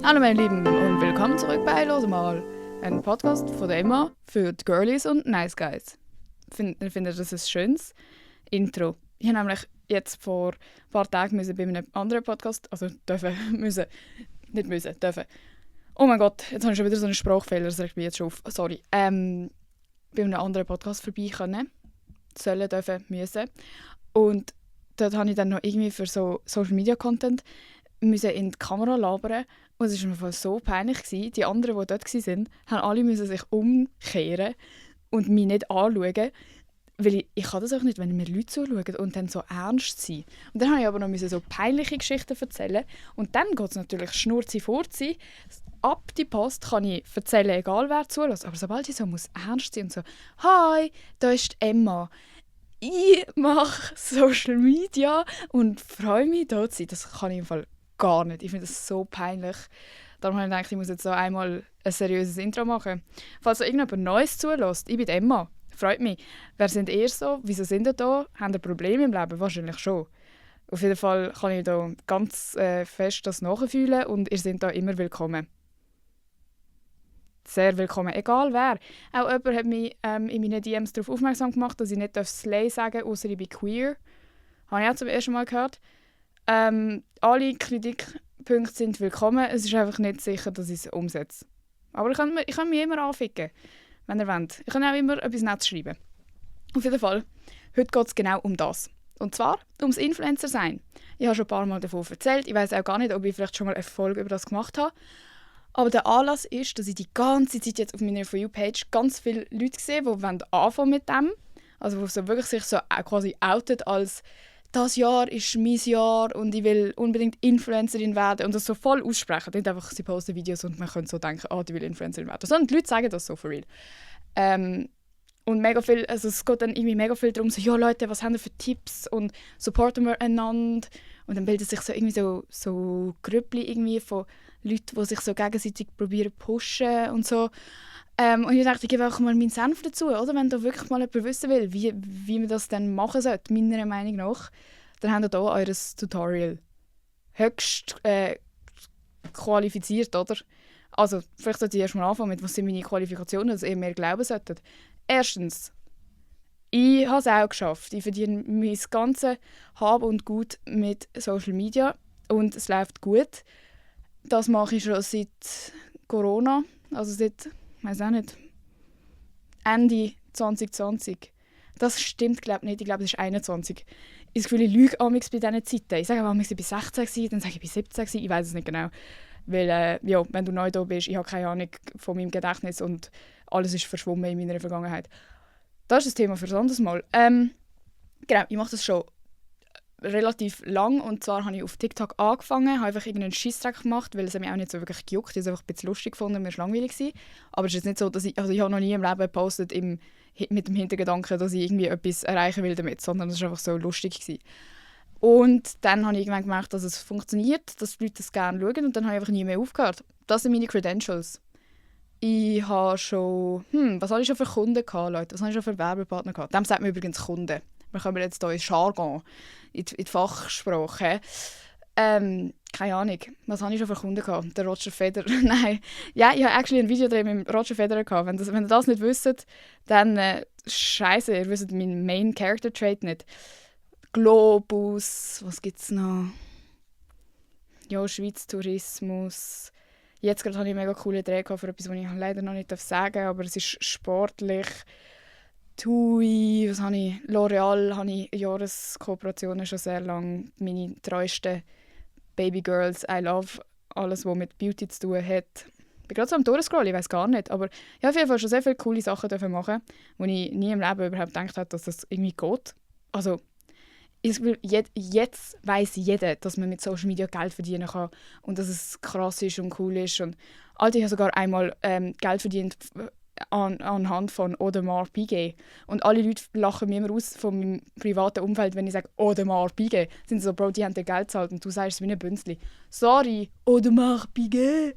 Hallo meine Lieben und willkommen zurück bei Los mal, ein Podcast von der Emma für die Girlies und Nice Guys. Ich finde, das ist ein schönes Intro. Ich habe nämlich jetzt vor ein paar Tagen bei einem anderen Podcast, also dürfen. Oh mein Gott, jetzt habe ich schon wieder so einen Sprachfehler, das regt mich jetzt schon auf, sorry. Bei einem anderen Podcast vorbei können, sollen, dürfen, müssen. Und dort habe ich dann noch irgendwie für so Social Media Content müssen in die Kamera labern. Und es war mir so peinlich. Die anderen, die dort waren, haben alle müssen sich umkehren und mich nicht anschauen. Weil ich kann das auch nicht, wenn mir Leute zuschauen und dann so ernst sein. Und dann musste ich aber noch so peinliche Geschichten erzählen. Und dann geht es natürlich schnurzi-furzi. Ab die Post kann ich erzählen, egal wer zulässt. Aber sobald ich so ernst sein und so «Hi, da ist die Emma. Ich mache Social Media und freue mich, hier zu sein.» Das kann ich im Fall gar nicht. Ich finde das so peinlich. Darum habe ich gedacht, ich muss jetzt so einmal ein seriöses Intro machen. Falls so irgendjemand Neues zulässt, ich bin Emma. Freut mich. Wer sind ihr so? Wieso sind ihr da? Habt ihr Probleme im Leben? Wahrscheinlich schon. Auf jeden Fall kann ich da ganz fest das nachfühlen und ihr seid da immer willkommen. Sehr willkommen, egal wer. Auch jemand hat mich in meinen DMs darauf aufmerksam gemacht, dass ich nicht Slay sagen darf, außer ich bin queer. Habe ich auch zum ersten Mal gehört. Alle Kritikpunkte sind willkommen. Es ist einfach nicht sicher, dass ich es umsetze. Aber ich kann mich immer anficken, wenn ihr wollt. Ich kann auch immer etwas Nettes schreiben. Auf jeden Fall, heute geht es genau um das. Und zwar ums Influencer-Sein. Ich habe schon ein paar Mal davon erzählt. Ich weiß auch gar nicht, ob ich vielleicht schon mal eine Folge über das gemacht habe. Aber der Anlass ist, dass ich die ganze Zeit jetzt auf meiner For You-Page ganz viele Leute sehe, die anfangen mit dem. Also die so wirklich sich so quasi outet als «Das Jahr ist mein Jahr und ich will unbedingt Influencerin werden» und das so voll aussprechen. Nicht einfach, sie posten Videos und man könnte so denken «Ah, die will Influencerin werden». Sondern die Leute sagen das so for real. Und mega viel, also es geht dann irgendwie mega viel darum, so «Ja Leute, was haben wir für Tipps?» und «Supporten wir einander?» Und dann bilden sich so irgendwie so Grüppli irgendwie von Leuten, die sich so gegenseitig probieren pushen und so. Und ich dachte, ich gebe auch mal meinen Senf dazu, oder? Wenn da wirklich mal jemand wissen will, wie man das dann machen sollte, meiner Meinung nach, dann habt ihr hier euer Tutorial. Höchst qualifiziert, oder? Also, vielleicht sollte ich erst mal anfangen mit, was sind meine Qualifikationen, dass ihr mir glauben solltet. Erstens, ich habe es auch geschafft. Ich verdiene mein ganzes Hab und Gut mit Social Media und es läuft gut. Das mache ich schon seit Corona, also seit, ich weiß auch nicht, Ende 2020. Das stimmt, glaube ich nicht. Ich glaube, es ist 21. Ich habe das Gefühl, ich lüge amigs bei diesen Zeiten. Ich sage, ich war 16, dann sage ich, ich war 17, ich weiß es nicht genau. Weil, wenn du neu da bist, ich habe keine Ahnung von meinem Gedächtnis und alles ist verschwommen in meiner Vergangenheit. Das ist das Thema für ein anderes Mal. Genau, ich mache das schon relativ lang, und zwar habe ich auf TikTok angefangen, habe einfach irgendeinen Scheissdreck gemacht, weil es mich auch nicht so wirklich gejuckt, ich habe es einfach ein bisschen lustig gefunden, mir war langweilig gewesen. Aber es ist jetzt nicht so, dass ich habe noch nie im Leben gepostet mit dem Hintergedanken, dass ich irgendwie etwas erreichen will damit, sondern es war einfach so lustig gewesen. Und dann habe ich irgendwann gemerkt, dass es funktioniert, dass die Leute das gerne schauen, und dann habe ich einfach nie mehr aufgehört. Das sind meine Credentials. Ich habe schon, was habe ich schon für Kunden gehabt, Leute? Was habe ich schon für Werbepartner gehabt? Dem sagt man übrigens Kunden. Wir kommen jetzt hier ins Jargon, in die Fachsprache. Keine Ahnung, was habe ich schon für Kunden gehabt? Der Roger Federer, nein. Ja, ich habe actually ein Video mit dem Roger Federer gehabt. Wenn ihr das nicht wisst, dann scheisse, ihr wisst meinen Main Character Trait nicht. Globus, was gibt es noch? Ja, Schweiz Tourismus. Jetzt gerade hatte ich einen mega coolen Dreh für etwas, was ich leider noch nicht sagen darf, aber es ist sportlich. TUI, was habe ich? L'Oreal habe ich Jahreskooperationen schon sehr lange. Meine treuesten Babygirls, I love alles, was mit Beauty zu tun hat. Ich bin gerade so am Durchscrollen, ich weiß gar nicht, aber ich habe auf jeden Fall schon sehr viele coole Sachen machen, wo ich nie im Leben überhaupt gedacht habe, dass das irgendwie geht. Also, jetzt weiss jeder, dass man mit Social Media Geld verdienen kann und dass es krass ist und cool ist. Und Alter, ich habe sogar einmal Geld verdient anhand von Audemars Piguet. Und alle Leute lachen mir immer aus von meinem privaten Umfeld, wenn ich sage Audemars Piguet. Sind so, Bro, die haben dir Geld gezahlt und du sagst es wie ein Bünzli. Sorry, Audemars Piguet.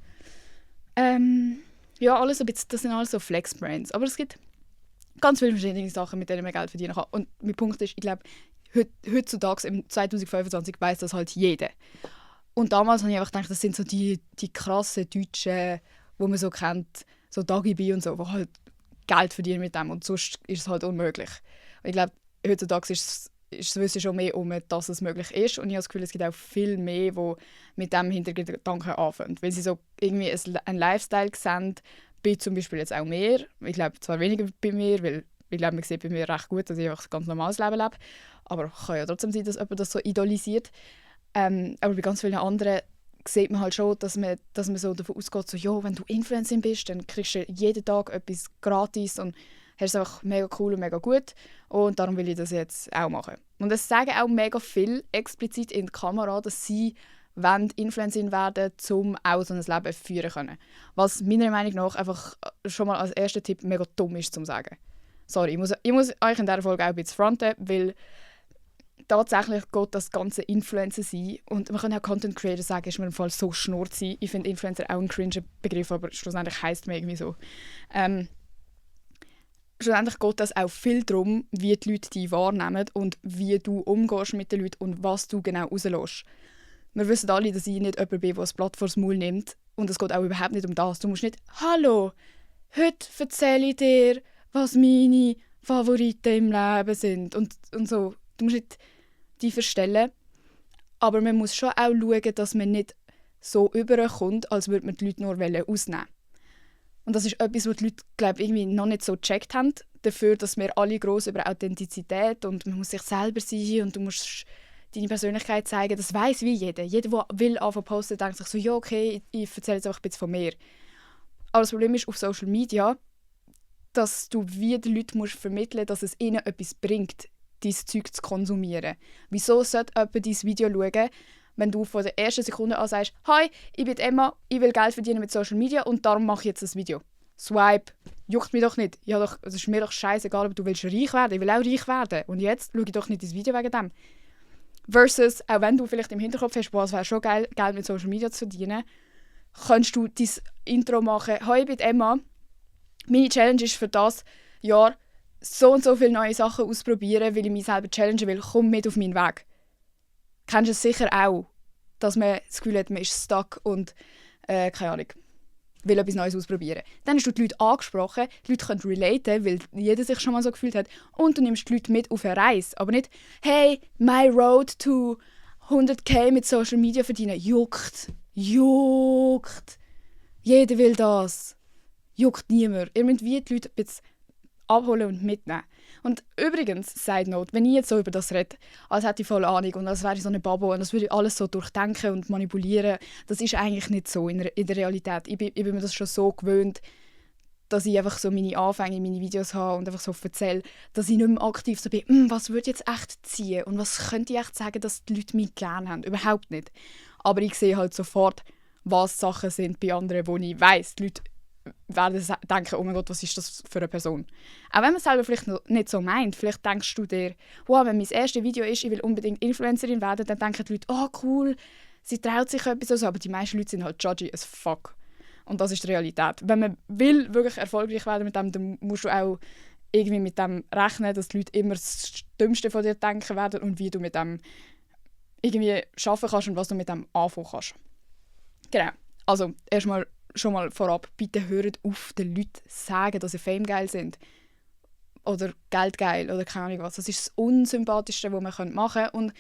Ja, alles ein bisschen, das sind alles so Flex-Brands. Aber es gibt ganz viele verschiedene Sachen, mit denen man Geld verdienen kann. Und mein Punkt ist, ich glaube, heutzutage im 2025 weiss das halt jeder. Und damals habe ich einfach gedacht, das sind so die krassen Deutschen, die man so kennt, so Dagi B und so, die halt Geld verdienen mit dem und sonst ist es halt unmöglich. Und ich glaube, heutzutage ist das Wissen schon mehr dass es möglich ist und ich habe das Gefühl, es gibt auch viel mehr, die mit diesem Hintergedanken anfangen, weil sie so irgendwie einen Lifestyle sehen, bei zum Beispiel jetzt auch mir. Ich glaube zwar weniger bei mir, weil ich glaube, man sieht bei mir recht gut, dass ich einfach ein ganz normales Leben lebe, aber es kann ja trotzdem sein, dass jemand das so idolisiert. Aber bei ganz vielen anderen sieht man halt schon, dass man so davon ausgeht, so, ja, wenn du Influencerin bist, dann kriegst du jeden Tag etwas gratis und hast es einfach mega cool und mega gut. Und darum will ich das jetzt auch machen. Und es sagen auch mega viel explizit in die Kamera, dass sie Influencerin werden, um auch so ein Leben führen können. Was meiner Meinung nach einfach schon mal als erster Tipp mega dumm ist, zu sagen. Sorry, ich muss euch in dieser Folge auch ein bisschen fronten, weil tatsächlich geht das ganze Influencer sein. Und man kann auch Content Creator sagen, ist mir im Fall so schnurzi. Ich finde Influencer auch ein cringe Begriff, aber schlussendlich heisst es irgendwie so. Schlussendlich geht das auch viel darum, wie die Leute dich wahrnehmen und wie du umgehst mit den Leuten und was du genau rauslässt. Wir wissen alle, dass ich nicht jemand bin, der das Blatt vors Maul nimmt. Und es geht auch überhaupt nicht um das. Du musst nicht «Hallo, heute erzähle ich dir, was meine Favoriten im Leben sind.» und so. Du musst nicht die verstellen. Aber man muss schon auch schauen, dass man nicht so überkommt, als würde man die Leute nur ausnehmen. Und das ist etwas, was die Leute, glaube ich, irgendwie noch nicht so gecheckt haben. Dafür, dass wir alle gross über Authentizität und man muss sich selber sein und du musst deine Persönlichkeit zeigen. Das weiss wie jeder. Jeder, der will anfangen posten, denkt sich so, ja okay, ich erzähle jetzt einfach ein bisschen von mir. Aber das Problem ist auf Social Media, dass du wie den Leuten musst vermitteln, dass es ihnen etwas bringt, dieses Zeug zu konsumieren. Wieso sollte jemand dein Video schauen, wenn du von der ersten Sekunde an sagst, «Hi, ich bin Emma, ich will Geld verdienen mit Social Media und darum mache ich jetzt das Video.» Swipe, juckt mich doch nicht. Es ist mir doch scheißegal, ob du willst reich werden. Ich will auch reich werden. Und jetzt schaue ich doch nicht das Video wegen dem. Versus, auch wenn du vielleicht im Hinterkopf hast, boah, es wäre schon geil, Geld mit Social Media zu verdienen, kannst du dein Intro machen. «Hi, ich bin Emma. Meine Challenge ist für das Jahr, so und so viele neue Sachen ausprobieren, weil ich mich selber challengen will. Komm mit auf meinen Weg.» Kennst du es sicher auch, dass man das Gefühl hat, man ist stuck und keine Ahnung, will etwas Neues ausprobieren. Dann hast du die Leute angesprochen, die Leute können relaten, weil jeder sich schon mal so gefühlt hat. Und du nimmst die Leute mit auf eine Reise. Aber nicht, «Hey, my road to 100.000 mit Social Media verdienen.» Juckt. Jeder will das. Juckt niemand. Ihr müsst wie die Leute ein bisschen abholen und mitnehmen. Und übrigens, Side Note, wenn ich jetzt so über das rede, als hätte ich voll Ahnung und als wäre ich so eine Babo und als würde ich alles so durchdenken und manipulieren, das ist eigentlich nicht so in der Realität. Ich bin mir das schon so gewöhnt, dass ich einfach so meine Anfänge in meine Videos habe und einfach so erzähle, dass ich nicht mehr aktiv so bin, was würde jetzt echt ziehen und was könnte ich echt sagen, dass die Leute mich gerne haben. Überhaupt nicht. Aber ich sehe halt sofort, was Sachen sind bei anderen, wo ich weiss, die Leute werden denken, oh mein Gott, was ist das für eine Person? Auch wenn man es selber vielleicht noch nicht so meint, vielleicht denkst du dir, wow, wenn mein erstes Video ist, ich will unbedingt Influencerin werden, dann denken die Leute, oh cool, sie traut sich etwas oder so, aber die meisten Leute sind halt judgy as fuck. Und das ist die Realität. Wenn man will wirklich erfolgreich werden mit dem, dann musst du auch irgendwie mit dem rechnen, dass die Leute immer das Dümmste von dir denken werden und wie du mit dem irgendwie arbeiten kannst und was du mit dem anfangen kannst. Genau. Also erstmal schon mal vorab, bitte hört auf, den Leuten sagen, dass sie Fame geil sind. Oder Geld geil oder keine Ahnung was. Das ist das Unsympathischste, was man machen kann. Und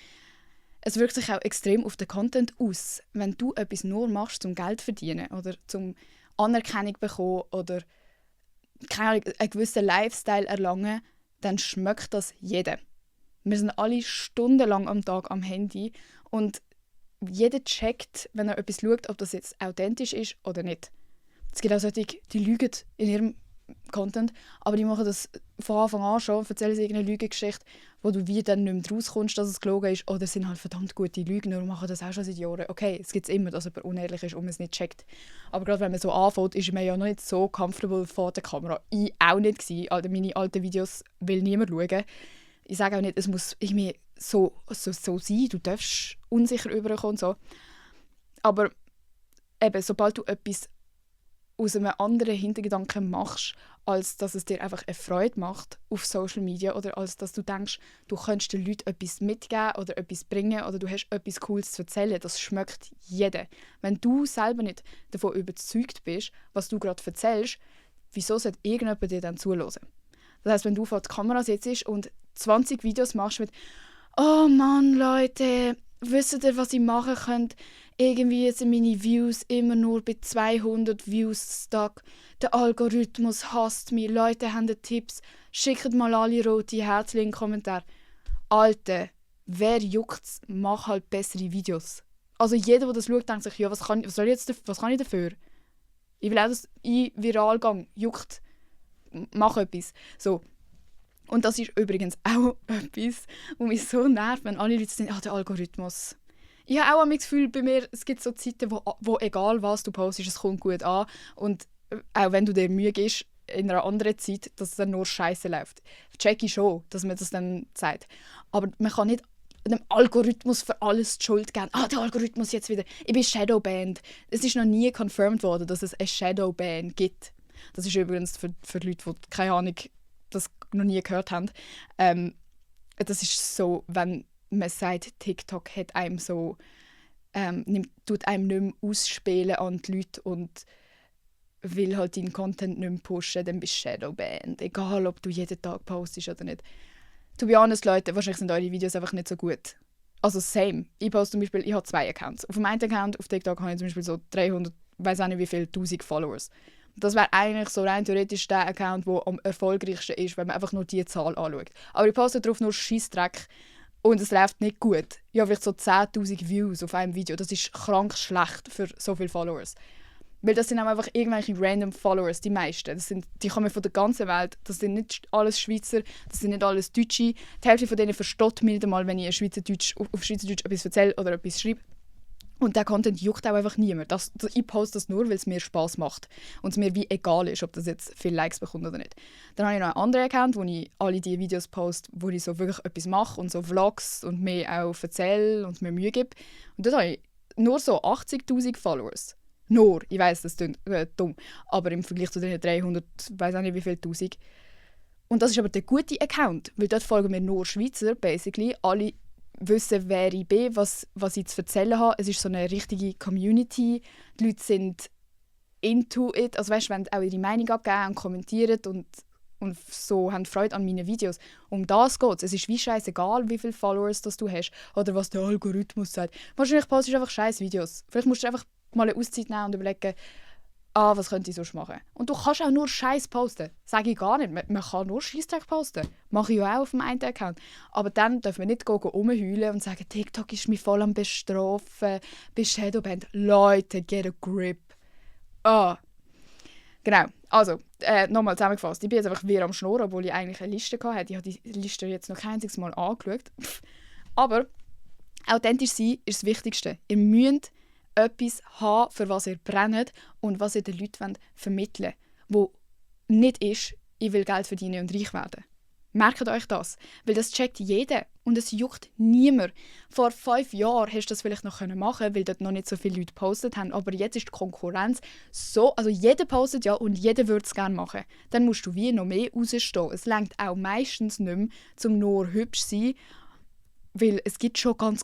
es wirkt sich auch extrem auf den Content aus. Wenn du etwas nur machst, um Geld zu verdienen oder zum Anerkennung zu bekommen oder keine Ahnung, einen gewissen Lifestyle erlangen, dann schmeckt das jedem. Wir sind alle stundenlang am Tag am Handy und jeder checkt, wenn er etwas schaut, ob das jetzt authentisch ist oder nicht. Es gibt auch solche, die lügen in ihrem Content, aber die machen das von Anfang an schon, erzählen sie irgendeine Lügengeschichte, wo du wie dann nicht mehr rauskommst, dass es gelogen ist, oder sind halt verdammt gute Lügner und machen das auch schon seit Jahren. Okay, es gibt immer, dass jemand unehrlich ist und man es nicht checkt. Aber gerade wenn man so anfängt, ist man ja noch nicht so comfortable vor der Kamera. Ich auch nicht gewesen. Also meine alten Videos will niemand schauen. Ich sage auch nicht, es muss irgendwie so sein, du darfst unsicher rüberkommen und so. Aber eben, sobald du etwas aus einem anderen Hintergedanken machst, als dass es dir einfach eine Freude macht auf Social Media oder als dass du denkst, du könntest den Leuten etwas mitgeben oder etwas bringen oder du hast etwas Cooles zu erzählen. Das schmeckt jeder. Wenn du selber nicht davon überzeugt bist, was du gerade erzählst, wieso sollte irgendjemand dir dann zuhören? Das heisst, wenn du vor der Kamera sitzt und 20 Videos machst mit «Oh Mann, Leute, wisst ihr, was ich machen könnte? Irgendwie sind meine Views immer nur bei 200 Views stuck. Der Algorithmus hasst mich. Leute haben Tipps. Schickt mal alle rote Herzchen in den Kommentar.» Alter, wer juckt's? Mach halt bessere Videos. Also jeder, der das schaut, denkt sich, ja, was kann ich dafür? Ich will auch, dass ich viral gehe. Juckt. Mach etwas. So. Und das ist übrigens auch etwas, was mich so nervt, wenn alle Leute sagen, der Algorithmus. Ich habe auch das Gefühl, bei mir, es gibt so Zeiten, wo egal was du postest, es kommt gut an. Und auch wenn du dir Mühe gibst, in einer anderen Zeit, dass es dann nur Scheiße läuft. Check ich schon, dass man das dann sagt. Aber man kann nicht dem Algorithmus für alles die Schuld geben. Der Algorithmus jetzt wieder. Ich bin Shadowbanned. Es ist noch nie confirmed worden, dass es eine Shadowban gibt. Das ist übrigens für Leute, die keine Ahnung, das noch nie gehört haben. Das ist so, wenn man sagt, TikTok hat einem so, tut einem nicht mehr ausspielen an die Leute und will halt deinen Content nicht mehr pushen, dann bist du Shadowbanned. Egal, ob du jeden Tag postest oder nicht. To be honest, Leute, wahrscheinlich sind eure Videos einfach nicht so gut. Also same. Ich poste zum Beispiel, ich habe 2 Accounts. Auf dem einen Account, auf TikTok, habe ich zum Beispiel so 300, weiß auch nicht wie viel, 1000 Followers. Das wäre eigentlich so rein theoretisch der Account, der am erfolgreichsten ist, wenn man einfach nur diese Zahl anschaut. Aber ich poste darauf nur Scheissdreck und es läuft nicht gut. Ich habe vielleicht so 10'000 Views auf einem Video. Das ist krank schlecht für so viele Followers. Weil das sind auch einfach irgendwelche random Followers, die meisten. Die kommen von der ganzen Welt. Das sind nicht alles Schweizer, das sind nicht alles Deutsche. Die Hälfte von denen versteht mich nicht einmal, wenn ich auf Schweizerdeutsch etwas erzähle oder etwas schreibe. Und der Content juckt auch einfach niemand. Ich poste das nur, weil es mir Spass macht. Und es mir wie egal ist, ob das jetzt viele Likes bekommt oder nicht. Dann habe ich noch einen anderen Account, wo ich alle die Videos poste, wo ich so wirklich etwas mache und so Vlogs und mir auch erzähle und mir Mühe gebe. Und dort habe ich nur so 80'000 Followers. Nur, ich weiss, das klingt dumm, aber im Vergleich zu den 300, weiß auch nicht wie viel Tausend. Und das ist aber der gute Account, weil dort folgen mir nur Schweizer, basically. Alle wissen, wer ich bin, was ich zu erzählen habe. Es ist so eine richtige Community. Die Leute sind into it. Also weißt, wenn auch ihre Meinung abgeben und kommentieren und so haben Freude an meinen Videos. Um das geht es. Es ist wie scheißegal, wie viele Followers das du hast oder was der Algorithmus sagt. Wahrscheinlich postest du einfach scheiß Videos. Vielleicht musst du einfach mal eine Auszeit nehmen und überlegen, was könnte ich sonst machen. Und du kannst auch nur Scheiß posten. Sage ich gar nicht. Man kann nur Scheissdreck posten. Mache ich ja auch auf dem einen Account. Aber dann dürfen wir nicht rumheulen und sagen, TikTok ist mich voll am Bestrafen, bist Shadowbanned. Leute, get a grip. Genau. Also, nochmal zusammengefasst. Ich bin jetzt einfach wieder am Schnurren, obwohl ich eigentlich eine Liste hatte. Ich habe die Liste jetzt noch kein einziges Mal angeschaut. Aber authentisch sein ist das Wichtigste. Ihr müsst etwas haben, für was ihr brennt und was ihr den Leuten vermitteln wollt. Wo nicht ist, ich will Geld verdienen und reich werden. Merkt euch das, weil das checkt jeder und es juckt niemand. Vor 5 Jahren hast du das vielleicht noch machen können, weil dort noch nicht so viele Leute gepostet haben, aber jetzt ist die Konkurrenz so, also jeder postet ja und jeder würde es gerne machen. Dann musst du wie noch mehr rausstehen. Es reicht auch meistens nicht mehr, um nur hübsch zu sein, weil es gibt schon ganz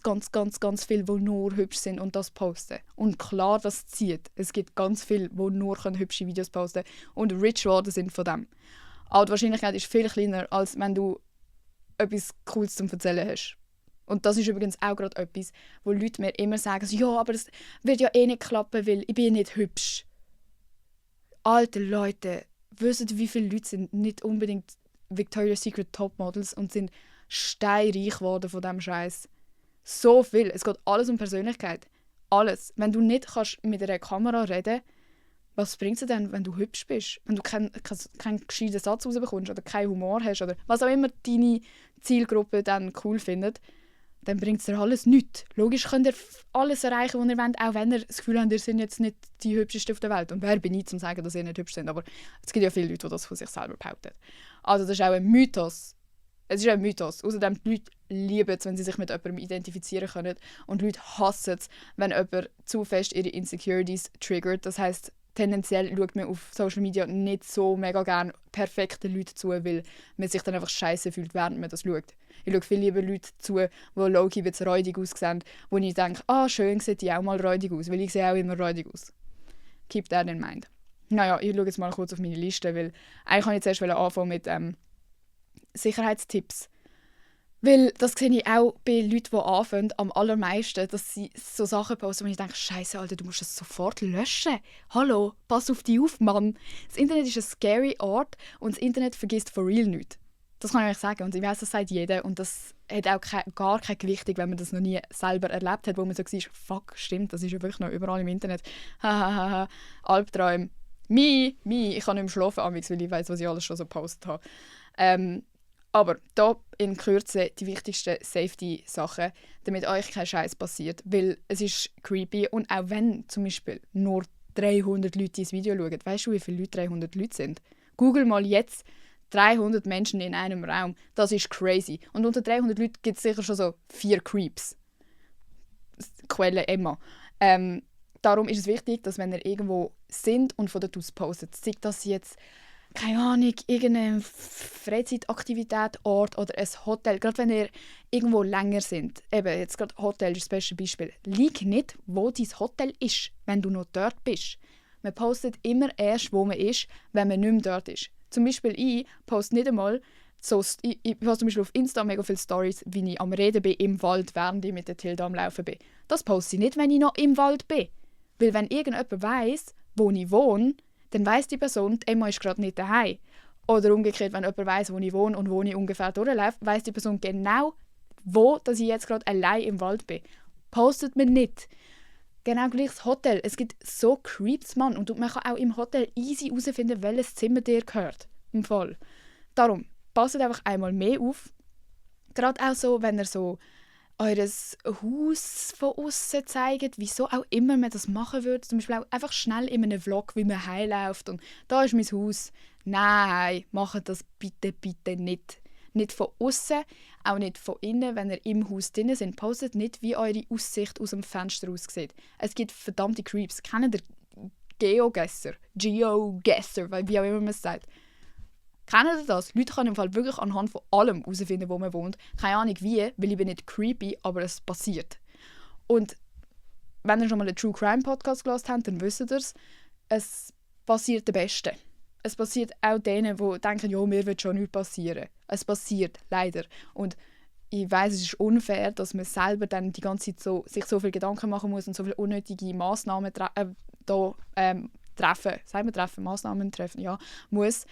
viele, die nur hübsch sind und das posten. Und klar, das zieht. Es gibt ganz viele, die nur hübsche Videos posten und rich geworden sind von dem. Aber die Wahrscheinlichkeit ist viel kleiner, als wenn du etwas Cooles zum Erzählen hast. Und das ist übrigens auch gerade etwas, wo Leute mir immer sagen, ja, aber das wird ja eh nicht klappen, weil ich bin nicht hübsch. Alte Leute, wissen wie viele Leute sind nicht unbedingt Victoria's Secret Topmodels und sind steinreich geworden von diesem Scheiß. So viel. Es geht alles um Persönlichkeit. Alles. Wenn du nicht kannst mit einer Kamera reden, was bringt es dir denn, wenn du hübsch bist? Wenn du keinen gescheiten Satz rausbekommst oder keinen Humor hast oder was auch immer deine Zielgruppe dann cool findet, dann bringt es dir alles nichts. Logisch könnt ihr alles erreichen, was ihr wollt, auch wenn ihr das Gefühl habt, ihr seid jetzt nicht die Hübschesten auf der Welt. Und wer bin ich, um zu sagen, dass ihr nicht hübsch seid? Aber es gibt ja viele Leute, die das von sich selber behaupten. Also das ist auch ein Mythos. Es ist ein Mythos. Außerdem die Leute lieben es, wenn sie sich mit jemandem identifizieren können. Und die Leute hassen es, wenn jemand zu fest ihre Insecurities triggert. Das heisst, tendenziell schaut man auf Social Media nicht so mega gerne perfekten Leuten zu, weil man sich dann einfach scheiße fühlt, während man das schaut. Ich schaue viel lieber Leute zu, die low-key ein bisschen räudig aussehen, wo ich denke, schön sieht die auch mal räudig aus, weil ich sehe auch immer räudig aus. Keep that in mind. Naja, ich schaue jetzt mal kurz auf meine Liste, weil eigentlich wollte ich zuerst anfangen mit Sicherheitstipps. Weil das sehe ich auch bei Leuten, die anfangen, am allermeisten, dass sie so Sachen posten, wo ich denke, Scheiße, Alter, du musst das sofort löschen. Hallo, pass auf dich auf, Mann. Das Internet ist ein scary Ort und das Internet vergisst for real nichts. Das kann ich euch sagen und ich weiss, das sagt jeder und das hat auch gar keine Gewichtung, wenn man das noch nie selber erlebt hat, wo man so sieht, fuck, stimmt, das ist ja wirklich noch überall im Internet. Hahaha, Albträume. Ich kann nicht mehr schlafen, weil ich weiss, was ich alles schon so gepostet habe. Aber hier in Kürze die wichtigsten Safety-Sachen, damit euch kein Scheiß passiert. Weil es ist creepy und auch wenn zum Beispiel nur 300 Leute dieses Video schauen, weißt du, wie viele Leute 300 Leute sind? Google mal jetzt 300 Menschen in einem Raum. Das ist crazy. Und unter 300 Leuten gibt es sicher schon so 4 Creeps. Quelle Emma. Darum ist es wichtig, dass wenn ihr irgendwo sind und von dort aus postet, sei das jetzt keine Ahnung, irgendeine Freizeitaktivität, Ort oder ein Hotel. Gerade wenn ihr irgendwo länger sind. Eben, jetzt gerade Hotel ist das beste Beispiel. Lieg nicht, wo dein Hotel ist, wenn du noch dort bist. Man postet immer erst, wo man ist, wenn man nicht mehr dort ist. Zum Beispiel ich poste nicht einmal so, ich poste zum Beispiel auf Insta mega viele Stories, wie ich am Reden bin im Wald, während ich mit der Tilda am Laufen bin. Das poste ich nicht, wenn ich noch im Wald bin. Weil wenn irgendjemand weiss, wo ich wohne, dann weiss die Person, die Emma ist gerade nicht daheim. Oder umgekehrt, wenn jemand weiss, wo ich wohne und wo ich ungefähr durchlaufe, weiss die Person genau, wo dass ich jetzt gerade allein im Wald bin. Postet man nicht. Genau gleich das Hotel. Es gibt so Creeps, Mann. Und man kann auch im Hotel easy herausfinden, welches Zimmer dir gehört. Im Fall. Darum, passt einfach einmal mehr auf. Gerade auch so, wenn ihr so eures Haus von außen zeigt, wieso auch immer man das machen würde. Zum Beispiel auch einfach schnell in einem Vlog, wie man heimläuft und da ist mein Haus. Nein, macht das bitte, bitte nicht. Nicht von außen, auch nicht von innen, wenn ihr im Haus drin seid. Postet nicht, wie eure Aussicht aus dem Fenster aussieht. Es gibt verdammte Creeps. Kennt ihr Geogesser? Geogesser, wie auch immer man es sagt. Kennen ihr das? Leute können im Fall wirklich anhand von allem herausfinden, wo man wohnt. Keine Ahnung wie, weil ich bin nicht creepy, aber es passiert. Und wenn ihr schon mal einen True Crime Podcast gehört habt, dann wisst ihr es passiert der Beste. Es passiert auch denen, die denken, ja, mir wird schon nichts passieren. Es passiert, leider. Und ich weiss, es ist unfair, dass man selber dann die ganze Zeit sich so viel Gedanken machen muss und so viele unnötige Massnahmen treffen, Massnahmen treffen, ja, muss.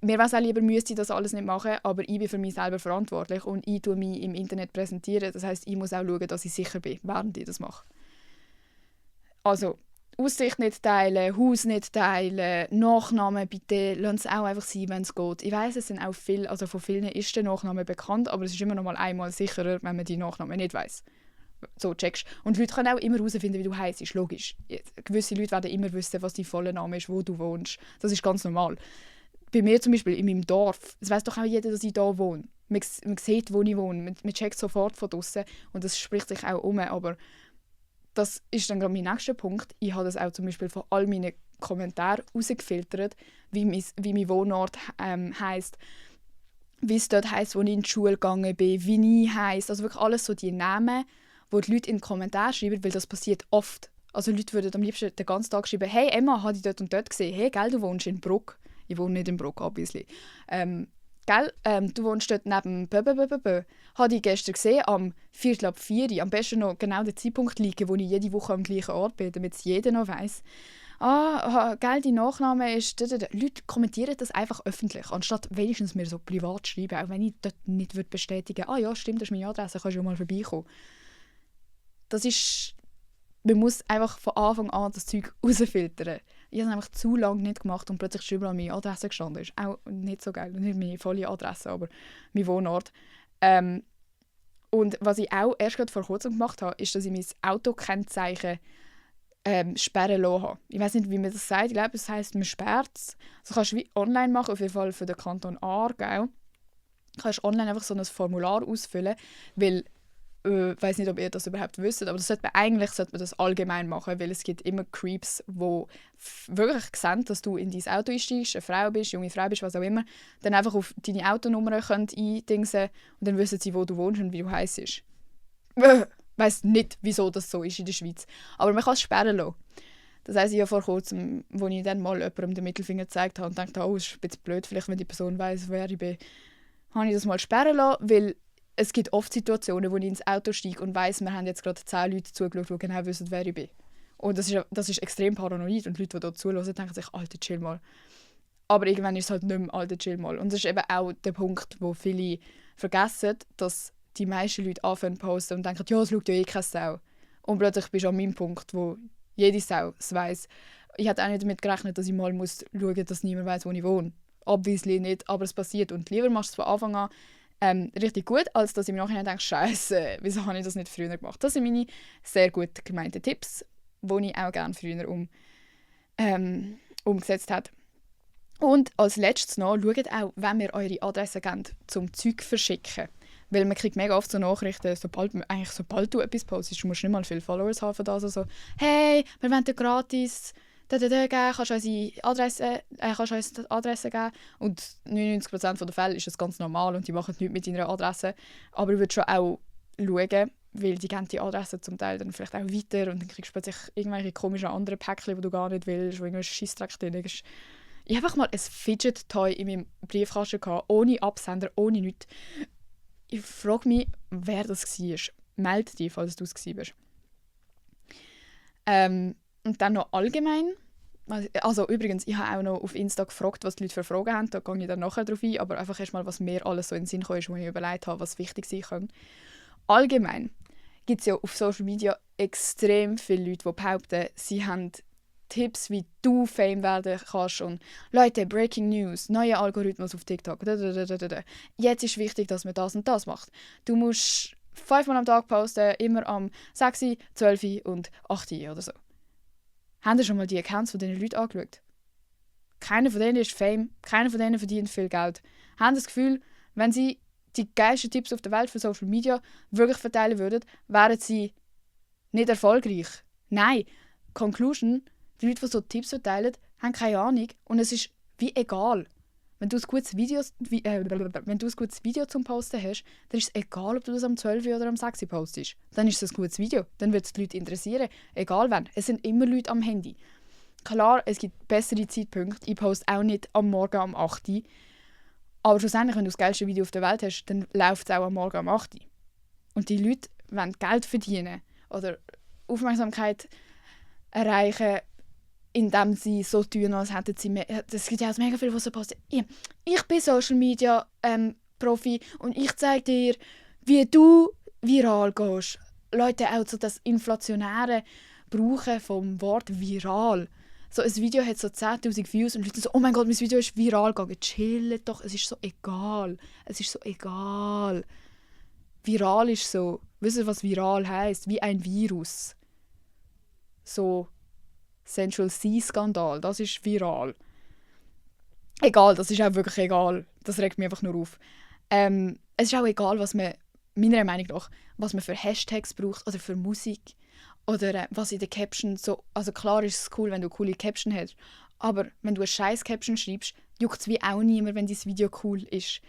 Mir wäre es auch lieber, müsste ich das alles nicht machen, aber ich bin für mich selber verantwortlich und ich tue mich im Internet präsentieren. Das heisst, ich muss auch schauen, dass ich sicher bin, während ich das mache. Also, Aussicht nicht teilen, Haus nicht teilen, Nachnamen bitte, lasst es auch einfach sein, wenn es geht. Ich weiss, es sind auch viele, also von vielen ist der Nachname bekannt, aber es ist immer noch mal einmal sicherer, wenn man die Nachnamen nicht weiss. So checkst. Und Leute können auch immer herausfinden, wie du heisst, ist logisch. Gewisse Leute werden immer wissen, was dein voller Name ist, wo du wohnst. Das ist ganz normal. Bei mir zum Beispiel, in meinem Dorf, es weiss doch auch jeder, dass ich da wohne. Man sieht, wo ich wohne, man checkt sofort von draussen und das spricht sich auch um, aber das ist dann gerade mein nächster Punkt. Ich habe das auch zum Beispiel von all meinen Kommentaren herausgefiltert, wie mein Wohnort heisst, wie es dort heisst, wo ich in die Schule gegangen bin, wie ich heisse. Also wirklich alles so die Namen, wo die Leute in den Kommentaren schreiben, weil das passiert oft. Also Leute würden am liebsten den ganzen Tag schreiben, «Hey Emma, habe ich dort und dort gesehen. Hey, gell, du wohnst in Bruck.» Ich wohne nicht in Bruck, obviously. «Gell, du wohnst dort neben Bö. Habe ich gestern gesehen, am 4:04. Am besten noch genau den Zeitpunkt liegen, wo ich jede Woche am gleichen Ort bin, damit es jeder noch weiss. Gell, dein Nachname ist...» Leute kommentieren das einfach öffentlich, anstatt wenigstens mir so privat schreiben, auch wenn ich dort nicht bestätigen würde, ja, stimmt, das ist meine Adresse, kannst du ja mal vorbeikommen. Das ist... Man muss einfach von Anfang an das Zeug rausfiltern. Ich habe es einfach zu lange nicht gemacht und plötzlich ist überall meine Adresse gestanden. Das ist auch nicht so geil. Nicht meine volle Adresse, aber mein Wohnort. Und was ich auch erst gerade vor kurzem gemacht habe, ist, dass ich mein Autokennzeichen sperren lassen habe. Ich weiß nicht, wie man das sagt. Ich glaube, es heisst, man sperrt es. Das kannst du wie online machen, auf jeden Fall für den Kanton Aargau. Du kannst online einfach so ein Formular ausfüllen, weil weiß nicht, ob ihr das überhaupt wisst, aber eigentlich sollte man das allgemein machen, weil es gibt immer Creeps, die wirklich sehen, dass du in dein Auto einsteigst, eine Frau bist, junge Frau bist, was auch immer, dann einfach auf deine Autonummer eindingsen und dann wissen sie, wo du wohnst und wie du heisst. Ich weiss nicht, wieso das so ist in der Schweiz. Aber man kann es sperren lassen. Das heisst, ich habe vor kurzem, als ich dann mal jemandem den Mittelfinger gezeigt habe und dachte, oh, das ist ein bisschen blöd, vielleicht wenn die Person weiss, wer ich bin, habe ich das mal sperren lassen, weil es gibt oft Situationen, wo ich ins Auto steige und weiss, wir haben jetzt gerade 10 Leute zugeschaut, die genau wissen, wer ich bin. Und das ist extrem paranoid und Leute, die dort zuhören, denken sich, Alter, chill mal. Aber irgendwann ist es halt nicht mehr, Alter, chill mal. Und das ist eben auch der Punkt, wo viele vergessen, dass die meisten Leute anfangen zu posten und denken, ja, es schaut ja eh keine Sau. Und plötzlich bist du an meinem Punkt, wo jede Sau es weiss. Ich hätte auch nicht damit gerechnet, dass ich mal schauen muss, dass niemand weiss, wo ich wohne. Obviously nicht, aber es passiert. Und lieber machst du es von Anfang an richtig gut, als dass ich im Nachhinein denke, Scheiße, wieso habe ich das nicht früher gemacht? Das sind meine sehr gut gemeinten Tipps, die ich auch gerne früher umgesetzt habe. Und als letztes noch, schaut auch, wenn wir eure Adresse geben, zum Zeug verschicken. Weil man kriegt mega oft so Nachrichten, sobald du etwas postest, du musst nicht mal viele Followers haben für das. Also, hey, wir wollen dir gratis geben, kannst du uns die Adresse geben. Und 99% der Fälle ist das ganz normal und die machen nichts mit deiner Adresse. Aber ich würde schon auch schauen, weil die geben die Adresse zum Teil dann vielleicht auch weiter und dann kriegst du plötzlich irgendwelche komischen anderen Päckchen, die du gar nicht willst, wo irgendein Scheissdreck drin ist. Ich habe einfach mal ein Fidget-Toy in meinem Briefkasten gehabt, ohne Absender, ohne nichts. Ich frage mich, wer das war. Melde dich, falls du es warst. Und dann noch allgemein. Also übrigens, ich habe auch noch auf Insta gefragt, was die Leute für Fragen haben. Da gehe ich dann nachher drauf ein. Aber einfach erstmal, was mir alles so in den Sinn kam, wo ich überlegt habe, was wichtig sein kann. Allgemein gibt es ja auf Social Media extrem viele Leute, die behaupten, sie haben Tipps, wie du Fame werden kannst. Und Leute, Breaking News, neuer Algorithmus auf TikTok. Jetzt ist wichtig, dass man das und das macht. Du musst 5-mal am Tag posten, immer am 6, 12 und 8 oder so. Haben ihr schon mal die Accounts von diesen Leuten angeschaut? Keiner von denen ist Fame, keiner von denen verdient viel Geld. Haben das Gefühl, wenn sie die geilsten Tipps auf der Welt für Social Media wirklich verteilen würden, wären sie nicht erfolgreich. Nein, Conclusion, die Leute, die so Tipps verteilen, haben keine Ahnung und es ist wie egal. Wenn du ein gutes Video zum Posten hast, dann ist es egal, ob du das am 12 oder am 6 postest. Dann ist es ein gutes Video. Dann wird es die Leute interessieren. Egal wann. Es sind immer Leute am Handy. Klar, es gibt bessere Zeitpunkte. Ich poste auch nicht am Morgen am 8. Aber schlussendlich, wenn du das geilste Video auf der Welt hast, dann läuft es auch am Morgen am 8. Und die Leute wollen Geld verdienen oder Aufmerksamkeit erreichen, indem sie so tun, als hätten sie mehr. Es gibt ja auch mega viele, die so posten. Ich bin Social Media Profi und ich zeige dir, wie du viral gehst. Leute, auch so das inflationäre Brauchen vom Wort viral. So ein Video hat so 10'000 Views und Leute so, oh mein Gott, mein Video ist viral gegangen. Chillt doch, es ist so egal. Es ist so egal. Viral ist so, wisst ihr, was viral heisst? Wie ein Virus. So Central C-Skandal, das ist viral. Egal, das ist auch wirklich egal. Das regt mich einfach nur auf. Es ist auch egal, was man, meiner Meinung nach, was man für Hashtags braucht oder für Musik oder was in der Caption so. Also klar ist es cool, wenn du eine coole Caption hast, aber wenn du eine scheiß Caption schreibst, juckt es wie auch niemand, wenn dein Video cool ist.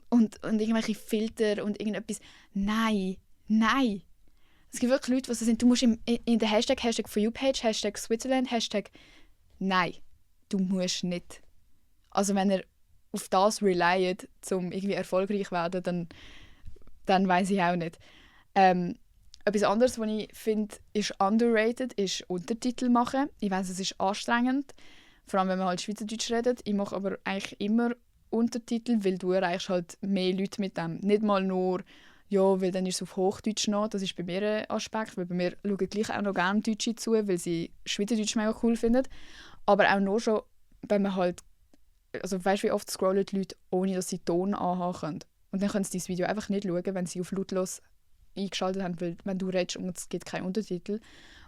Und irgendwelche Filter und irgendetwas. Nein. Es gibt wirklich Leute, die so sind, du musst in der Hashtag For You-Page, Hashtag Switzerland, Hashtag Nein, du musst nicht. Also wenn ihr auf das relayt, um irgendwie erfolgreich zu werden, dann weiss ich auch nicht. Etwas anderes, was ich finde, ist underrated, ist Untertitel machen. Ich weiss, es ist anstrengend, vor allem wenn man halt Schweizerdeutsch redet. Ich mache aber eigentlich immer Untertitel, weil du erreichst halt mehr Leute mit dem. Nicht mal nur, ja, weil dann ist es auf Hochdeutsch noch. Das ist bei mir ein Aspekt, weil bei mir schauen gleich auch noch gerne Deutsche zu, weil sie Schweizerdeutsch mega cool finden. Aber auch nur schon, wenn man halt, also weißt du, wie oft scrollen die Leute, ohne dass sie Ton anhaben können. Und dann können sie das Video einfach nicht schauen, wenn sie auf lautlos eingeschaltet haben, weil wenn du redest und es gibt keinen Untertitel.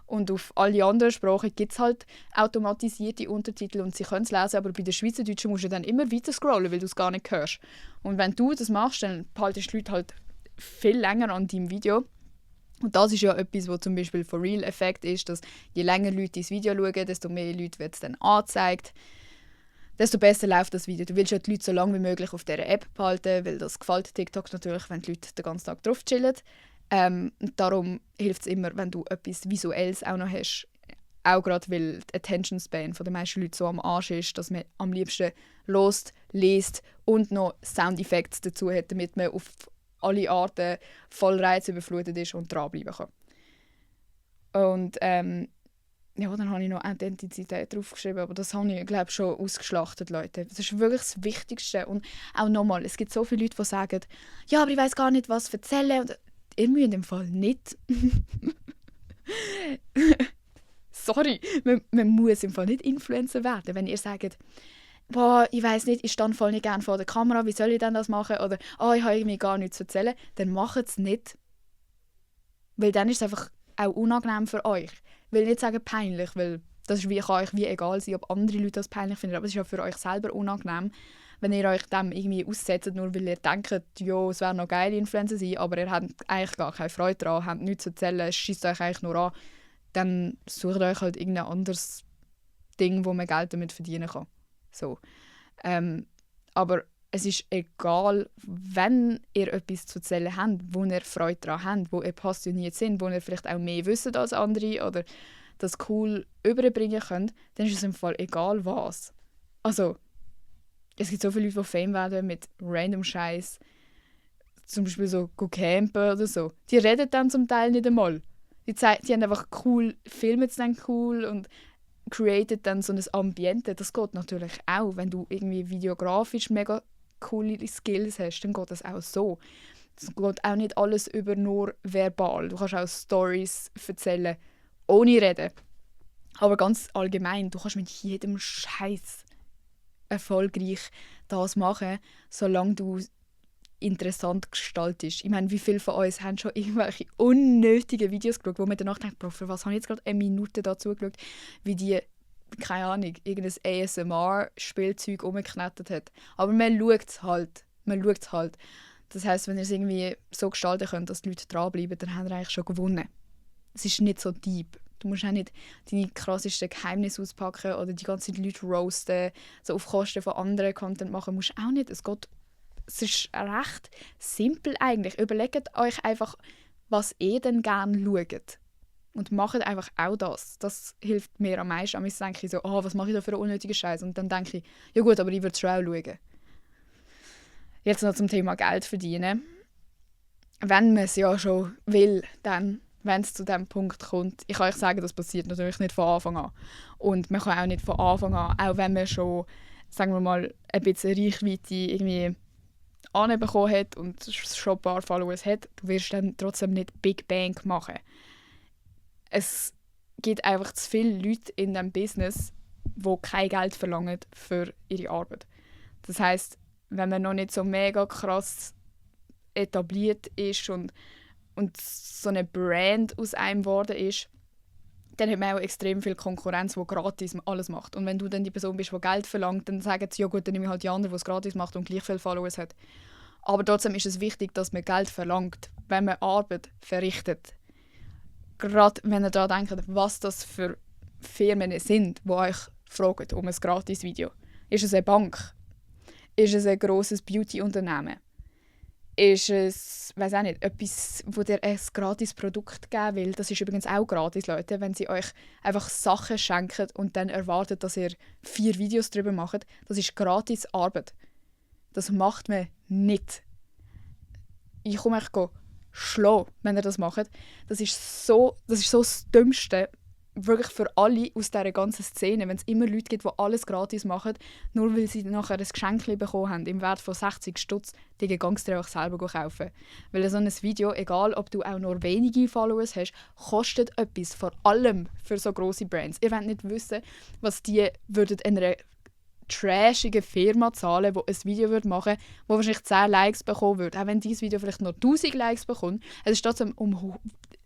Und auf alle anderen Sprachen gibt es halt automatisierte Untertitel und sie können es lesen, aber bei den Schweizerdeutschen musst du dann immer weiter scrollen, weil du es gar nicht hörst. Und wenn du das machst, dann behaltest du die Leute halt viel länger an deinem Video. Und das ist ja etwas, was zum Beispiel for real Effekt ist, dass je länger Leute dein Video schauen, desto mehr Leute wird es dann angezeigt, desto besser läuft das Video. Du willst ja die Leute so lange wie möglich auf dieser App behalten, weil das gefällt TikTok natürlich, wenn die Leute den ganzen Tag drauf chillen. Darum hilft es immer, wenn du etwas Visuelles auch noch hast. Auch gerade, weil die Attention Span von den meisten Leuten so am Arsch ist, dass man am liebsten lost, liest und noch Soundeffekte dazu hat, damit man auf alle Arten voll reizüberflutet ist und dranbleiben kann. Und ja, dann habe ich noch Authentizität draufgeschrieben, aber das habe ich, glaube ich, schon ausgeschlachtet, Leute. Das ist wirklich das Wichtigste. Und auch nochmal, es gibt so viele Leute, die sagen, ja, aber ich weiß gar nicht, was erzählen. Und ihr müsst im Fall nicht. Sorry, man muss im Fall nicht Influencer werden. Wenn ihr sagt, boah, ich weiß nicht, ich stand voll nicht gerne vor der Kamera, wie soll ich denn das machen? Oder ich habe irgendwie gar nichts zu erzählen, dann macht es nicht. Weil dann ist es einfach auch unangenehm für euch. Ich will nicht sagen peinlich, weil das ist kann euch wie egal sein, ob andere Leute das peinlich finden, aber es ist ja für euch selber unangenehm, wenn ihr euch dem irgendwie aussetzt, nur weil ihr denkt, ja, es wäre noch geil, Influencer sein, aber ihr habt eigentlich gar keine Freude daran, habt nichts zu erzählen, es schiesst euch eigentlich nur an, dann sucht euch halt irgendein anderes Ding, wo man Geld damit verdienen kann. So. Aber es ist egal, wenn ihr etwas zu erzählen habt, wo ihr Freude daran habt, wo ihr passioniert sind, wo ihr vielleicht auch mehr wisst als andere oder das cool überbringen könnt, dann ist es im Fall egal was. Also, es gibt so viele Leute, die Fame werden mit random Scheiß, zum Beispiel so campen oder so. Die reden dann zum Teil nicht einmal. Die haben einfach cool, filmen es dann cool und created dann so ein Ambiente. Das geht natürlich auch, wenn du irgendwie videografisch mega coole Skills hast, dann geht das auch so. Es geht auch nicht alles über nur verbal. Du kannst auch Stories erzählen, ohne reden. Aber ganz allgemein, du kannst mit jedem Scheiß erfolgreich das machen, solange du interessant gestaltest. Ich meine, wie viele von uns haben schon irgendwelche unnötigen Videos geschaut, wo man danach denkt, Bro, für was habe ich jetzt gerade eine Minute dazu geschaut, wie die, keine Ahnung, irgendein ASMR-Spielzeug umgeknetet hat. Aber man schaut es halt. Das heisst, wenn ihr es irgendwie so gestalten könnt, dass die Leute dranbleiben, dann habt ihr eigentlich schon gewonnen. Es ist nicht so deep. Du musst auch nicht deine krassesten Geheimnisse auspacken oder die ganzen Leute roasten, so auf Kosten von anderen Content machen. Musst auch nicht. Es ist recht simpel eigentlich. Überlegt euch einfach, was ihr denn gerne schaut. Und macht einfach auch das. Das hilft mir am meisten. Am meisten denke ich so, was mache ich da für einen unnötigen Scheiß? Und dann denke ich, ja gut, aber ich würde es schon auch schauen. Jetzt noch zum Thema Geld verdienen. Wenn man es ja schon will, dann, wenn es zu diesem Punkt kommt, ich kann euch sagen, das passiert natürlich nicht von Anfang an. Und man kann auch nicht von Anfang an, auch wenn man schon, sagen wir mal, ein bisschen Reichweite irgendwie anbekommen hat und schon ein paar Followers hat, du wirst dann trotzdem nicht Big Bang machen. Es gibt einfach zu viele Leute in diesem Business, die kein Geld verlangen für ihre Arbeit. Das heisst, wenn man noch nicht so mega krass etabliert ist und so eine Brand aus einem geworden ist, dann hat man auch extrem viel Konkurrenz, die gratis alles macht. Und wenn du dann die Person bist, die Geld verlangt, dann sagen sie, ja gut, dann nehme ich halt die andere, die es gratis macht und gleich viele Followers hat. Aber trotzdem ist es wichtig, dass man Geld verlangt, wenn man Arbeit verrichtet. Gerade wenn ihr daran denkt, was das für Firmen sind, die euch fragen um ein gratis Video. Ist es eine Bank? Ist es ein grosses Beauty-Unternehmen? Ist es, weiß auch nicht, etwas, wo dir ein gratis Produkt geben will? Das ist übrigens auch gratis, Leute. Wenn sie euch einfach Sachen schenken und dann erwartet, dass ihr 4 Videos darüber macht, das ist gratis Arbeit. Das macht man nicht. Ich komme euch schlagen, wenn ihr das macht. Das ist so das Dümmste, wirklich für alle aus dieser ganzen Szene, wenn es immer Leute gibt, die alles gratis machen, nur weil sie nachher ein Geschenk bekommen haben im Wert von 60 Stutz, die gehst du auch selber kaufen. Weil so ein Video, egal ob du auch nur wenige Followers hast, kostet etwas, vor allem für so grosse Brands. Ihr wollt nicht wissen, was die würden einer trashige Firma zahlen, die ein Video machen würde, das wahrscheinlich 10 Likes bekommen würde. Auch wenn dieses Video vielleicht nur 1000 Likes bekommt, es ist trotzdem um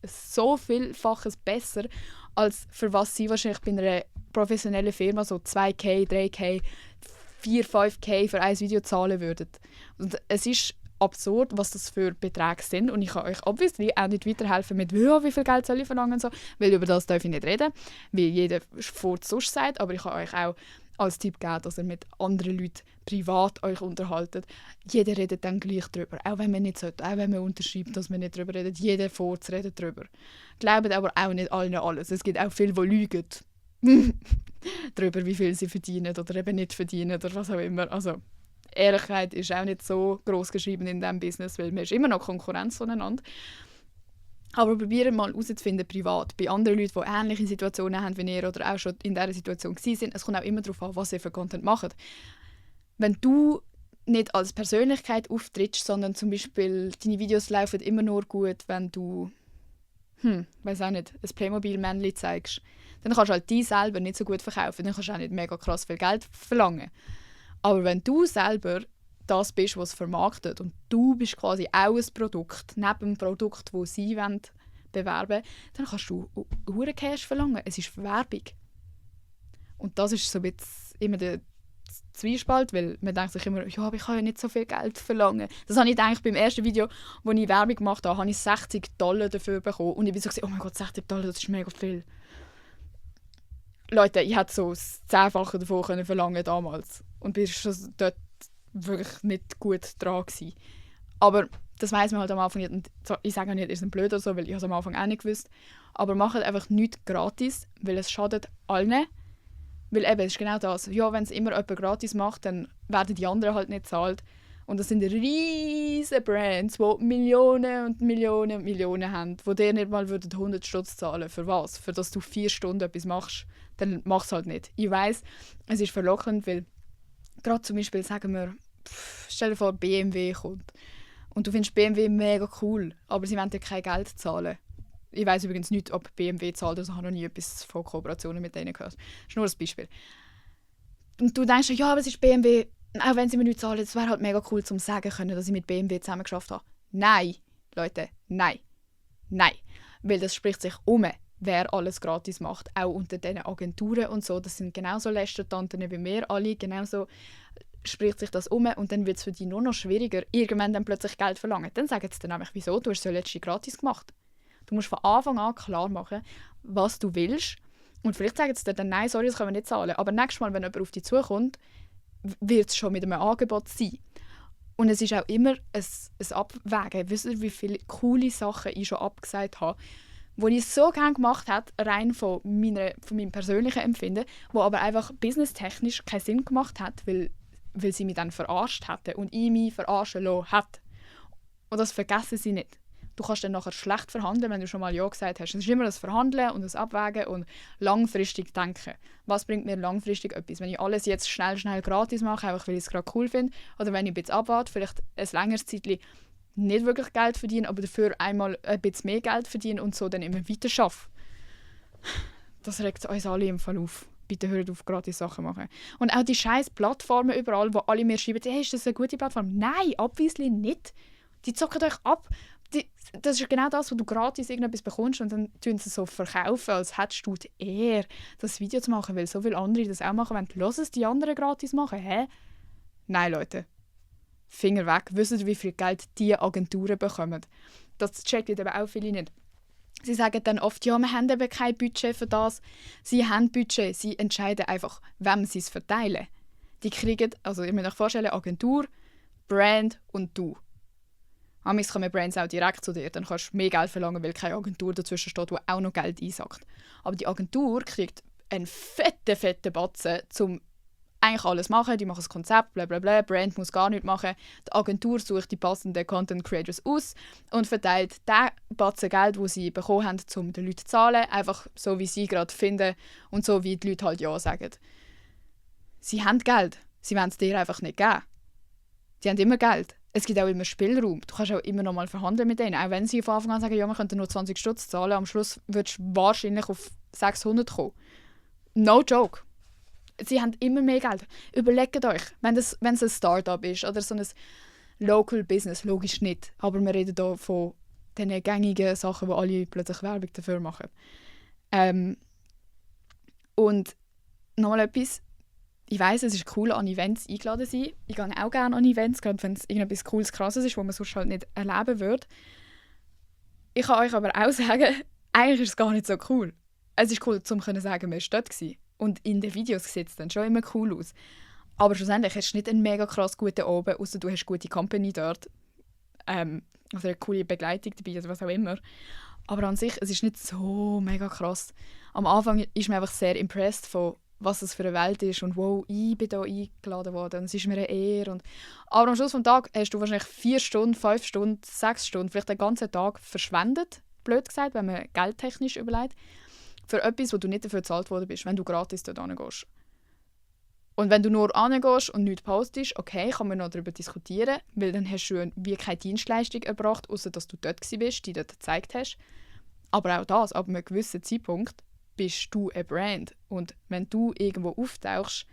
so vielfaches besser, als für was sie wahrscheinlich bei einer professionellen Firma so 2.000, 3.000, 4.000, 5.000 für ein Video zahlen würden. Und es ist absurd, was das für Beträge sind. Und ich kann euch obviously auch nicht weiterhelfen mit «Wie viel Geld soll ich verlangen?» und so, weil über das darf ich nicht reden, wie jeder sonst sagt. Aber ich kann euch auch als Tipp geben, dass ihr mit anderen Leuten privat euch unterhaltet. Jeder redet dann gleich drüber, auch wenn man nicht sollte, auch wenn man unterschreibt, dass man nicht drüber redet. Jeder Furz redet drüber. Glaubt aber auch nicht allen alles. Es gibt auch viele, die lügen darüber, wie viel sie verdienen oder eben nicht verdienen oder was auch immer. Also Ehrlichkeit ist auch nicht so gross geschrieben in diesem Business, weil man ist immer noch Konkurrenz voneinander. Aber probiert mal herauszufinden, privat, bei anderen Leuten, die ähnliche Situationen haben wie ihr oder auch schon in dieser Situation waren. Es kommt auch immer darauf an, was ihr für Content macht. Wenn du nicht als Persönlichkeit auftrittst, sondern zum Beispiel deine Videos laufen immer nur gut, wenn du weiß auch nicht, ein Playmobil-Männchen zeigst, dann kannst du halt die selber nicht so gut verkaufen, dann kannst du auch nicht mega krass viel Geld verlangen. Aber wenn du selber das bist, was vermarktet und du bist quasi auch ein Produkt, neben dem Produkt, das sie bewerben wollen, dann kannst du hohen Cash verlangen. Es ist Werbung. Und das ist so ein bisschen immer der Zwiespalt, weil man denkt sich immer, ja, aber ich kann ja nicht so viel Geld verlangen. Das habe ich gedacht beim ersten Video, wo ich Werbung gemacht habe, habe ich $60 dafür bekommen. Und ich bin so gesagt, oh mein Gott, $60, das ist mega viel. Leute, ich hätte so das 10-fache davon können verlangen damals. Und bin schon dort wirklich nicht gut dran gewesen. Aber das weiss man halt am Anfang nicht. Und ich sage auch nicht, ihr seid blöd oder so, weil ich es am Anfang auch nicht gewusst. Aber macht einfach nichts gratis, weil es schadet allen. Weil eben, es ist genau das. Ja, wenn es immer jemand gratis macht, dann werden die anderen halt nicht gezahlt. Und das sind riesige Brands, die Millionen und Millionen und Millionen haben, die dir nicht mal 100 Stutz zahlen. Für was? Für dass du 4 Stunden etwas machst. Dann mach es halt nicht. Ich weiss, es ist verlockend, weil gerade zum Beispiel, sagen wir, stell dir vor, BMW kommt. Und du findest BMW mega cool, aber sie wollen dir kein Geld zahlen. Ich weiss übrigens nicht, ob BMW zahlt, also ich habe noch nie etwas von Kooperationen mit denen gehört. Das ist nur ein Beispiel. Und du denkst, ja, aber es ist BMW, auch wenn sie mir nicht zahlen, es wäre halt mega cool, zu sagen können, dass ich mit BMW zusammen geschafft habe. Nein, Leute, nein. Nein. Weil das spricht sich wer alles gratis macht, auch unter diesen Agenturen und so. Das sind genauso Lästertanten wie wir alle, genauso spricht sich das und dann wird es für dich nur noch schwieriger, irgendwann dann plötzlich Geld verlangen. Dann sagen sie dir nämlich, wieso, du hast es ja letztens gratis gemacht. Du musst von Anfang an klar machen, was du willst. Und vielleicht sagen sie dir dann, nein, sorry, das können wir nicht zahlen. Aber nächstes Mal, wenn jemand auf dich zukommt, wird es schon mit einem Angebot sein. Und es ist auch immer ein Abwägen. Wisst ihr, wie viele coole Sachen ich schon abgesagt habe, die ich so gerne gemacht habe, rein von meinem persönlichen Empfinden, wo aber einfach businesstechnisch keinen Sinn gemacht hat, weil sie mich dann verarscht hätten und ich mich verarschen lassen hätte. Und das vergessen sie nicht. Du kannst dann nachher schlecht verhandeln, wenn du schon mal Ja gesagt hast. Es ist immer das Verhandeln und das Abwägen und langfristig denken. Was bringt mir langfristig etwas? Wenn ich alles jetzt schnell gratis mache, einfach weil ich es gerade cool finde, oder wenn ich ein bisschen abwarte, vielleicht ein längeres Zeitchen nicht wirklich Geld verdiene, aber dafür einmal ein bisschen mehr Geld verdiene und so dann immer weiter arbeite. Das regt uns alle im Fall auf. Bitte hört auf, gratis Sachen machen. Und auch die scheiß Plattformen überall, wo alle mir schreiben, hey, ist das eine gute Plattform? Nein, obviously nicht. Die zocken euch ab. Das ist genau das, wo du gratis irgendetwas bekommst und dann tun sie so verkaufen, als hättest du die Ehre, das Video zu machen, weil so viele andere das auch machen wollen. Lass es die anderen gratis machen, hä? Nein, Leute. Finger weg. Wisst ihr, wie viel Geld diese Agenturen bekommen? Das checken eben auch viele nicht. Sie sagen dann oft, ja, wir haben eben kein Budget für das. Sie haben Budget, sie entscheiden einfach, wem sie es verteilen. Die kriegen, also ihr müsst euch vorstellen, Agentur, Brand und du. Amigs kommen Brands auch direkt zu dir, dann kannst du mehr Geld verlangen, weil keine Agentur dazwischen steht, die auch noch Geld einsackt. Aber die Agentur kriegt einen fetten Batzen, um eigentlich alles machen. Die machen das Konzept, blablabla. Brand muss gar nichts machen. Die Agentur sucht die passenden Content Creators aus und verteilt den Batzen Geld, den sie bekommen haben, um den Leuten zu zahlen. Einfach so, wie sie gerade finden und so, wie die Leute halt Ja sagen. Sie haben Geld. Sie wollen es dir einfach nicht geben. Die haben immer Geld. Es gibt auch immer Spielraum. Du kannst auch immer noch mal verhandeln mit denen. Auch wenn sie von Anfang an sagen, ja, wir könnten nur 20 Stutz zahlen, am Schluss würdest du wahrscheinlich auf 600 kommen. No joke. Sie haben immer mehr Geld. Überlegt euch, wenn es ein Start-up ist oder so ein Local Business, logisch nicht. Aber wir reden hier von den gängigen Sachen, wo alle plötzlich Werbung dafür machen. Und nochmal etwas. ich weiss, es ist cool, an Events eingeladen zu sein. Ich gehe auch gerne an Events, gerade wenn es irgendetwas Cooles, Krasses ist, was man sonst halt nicht erleben würde. Ich kann euch aber auch sagen, eigentlich ist es gar nicht so cool. Es ist cool, um zu sagen, man war dort gewesen. Und in den Videos sieht es dann schon immer cool aus. Aber schlussendlich hast du nicht einen mega krass guten Abend, außer du hast gute Company dort. Oder eine coole Begleitung dabei oder was auch immer. Aber an sich, es ist nicht so mega krass. Am Anfang ist man einfach sehr impressed von, was es für eine Welt ist und wow, ich bin hier eingeladen worden und es ist mir eine Ehre. Aber am Schluss des Tages hast du wahrscheinlich 4 Stunden, 5 Stunden, 6 Stunden, vielleicht den ganzen Tag verschwendet, blöd gesagt, wenn man geldtechnisch überlegt, für etwas, wo du nicht dafür bezahlt worden bist, wenn du gratis dort hingehst. Und wenn du nur hingehst und nichts postest, okay, kann man noch darüber diskutieren, weil dann hast du wie keine Dienstleistung erbracht, außer dass du dort bist, die dort gezeigt hast. Aber auch das, ab einem gewissen Zeitpunkt bist du eine Brand. Und wenn du irgendwo auftauchst,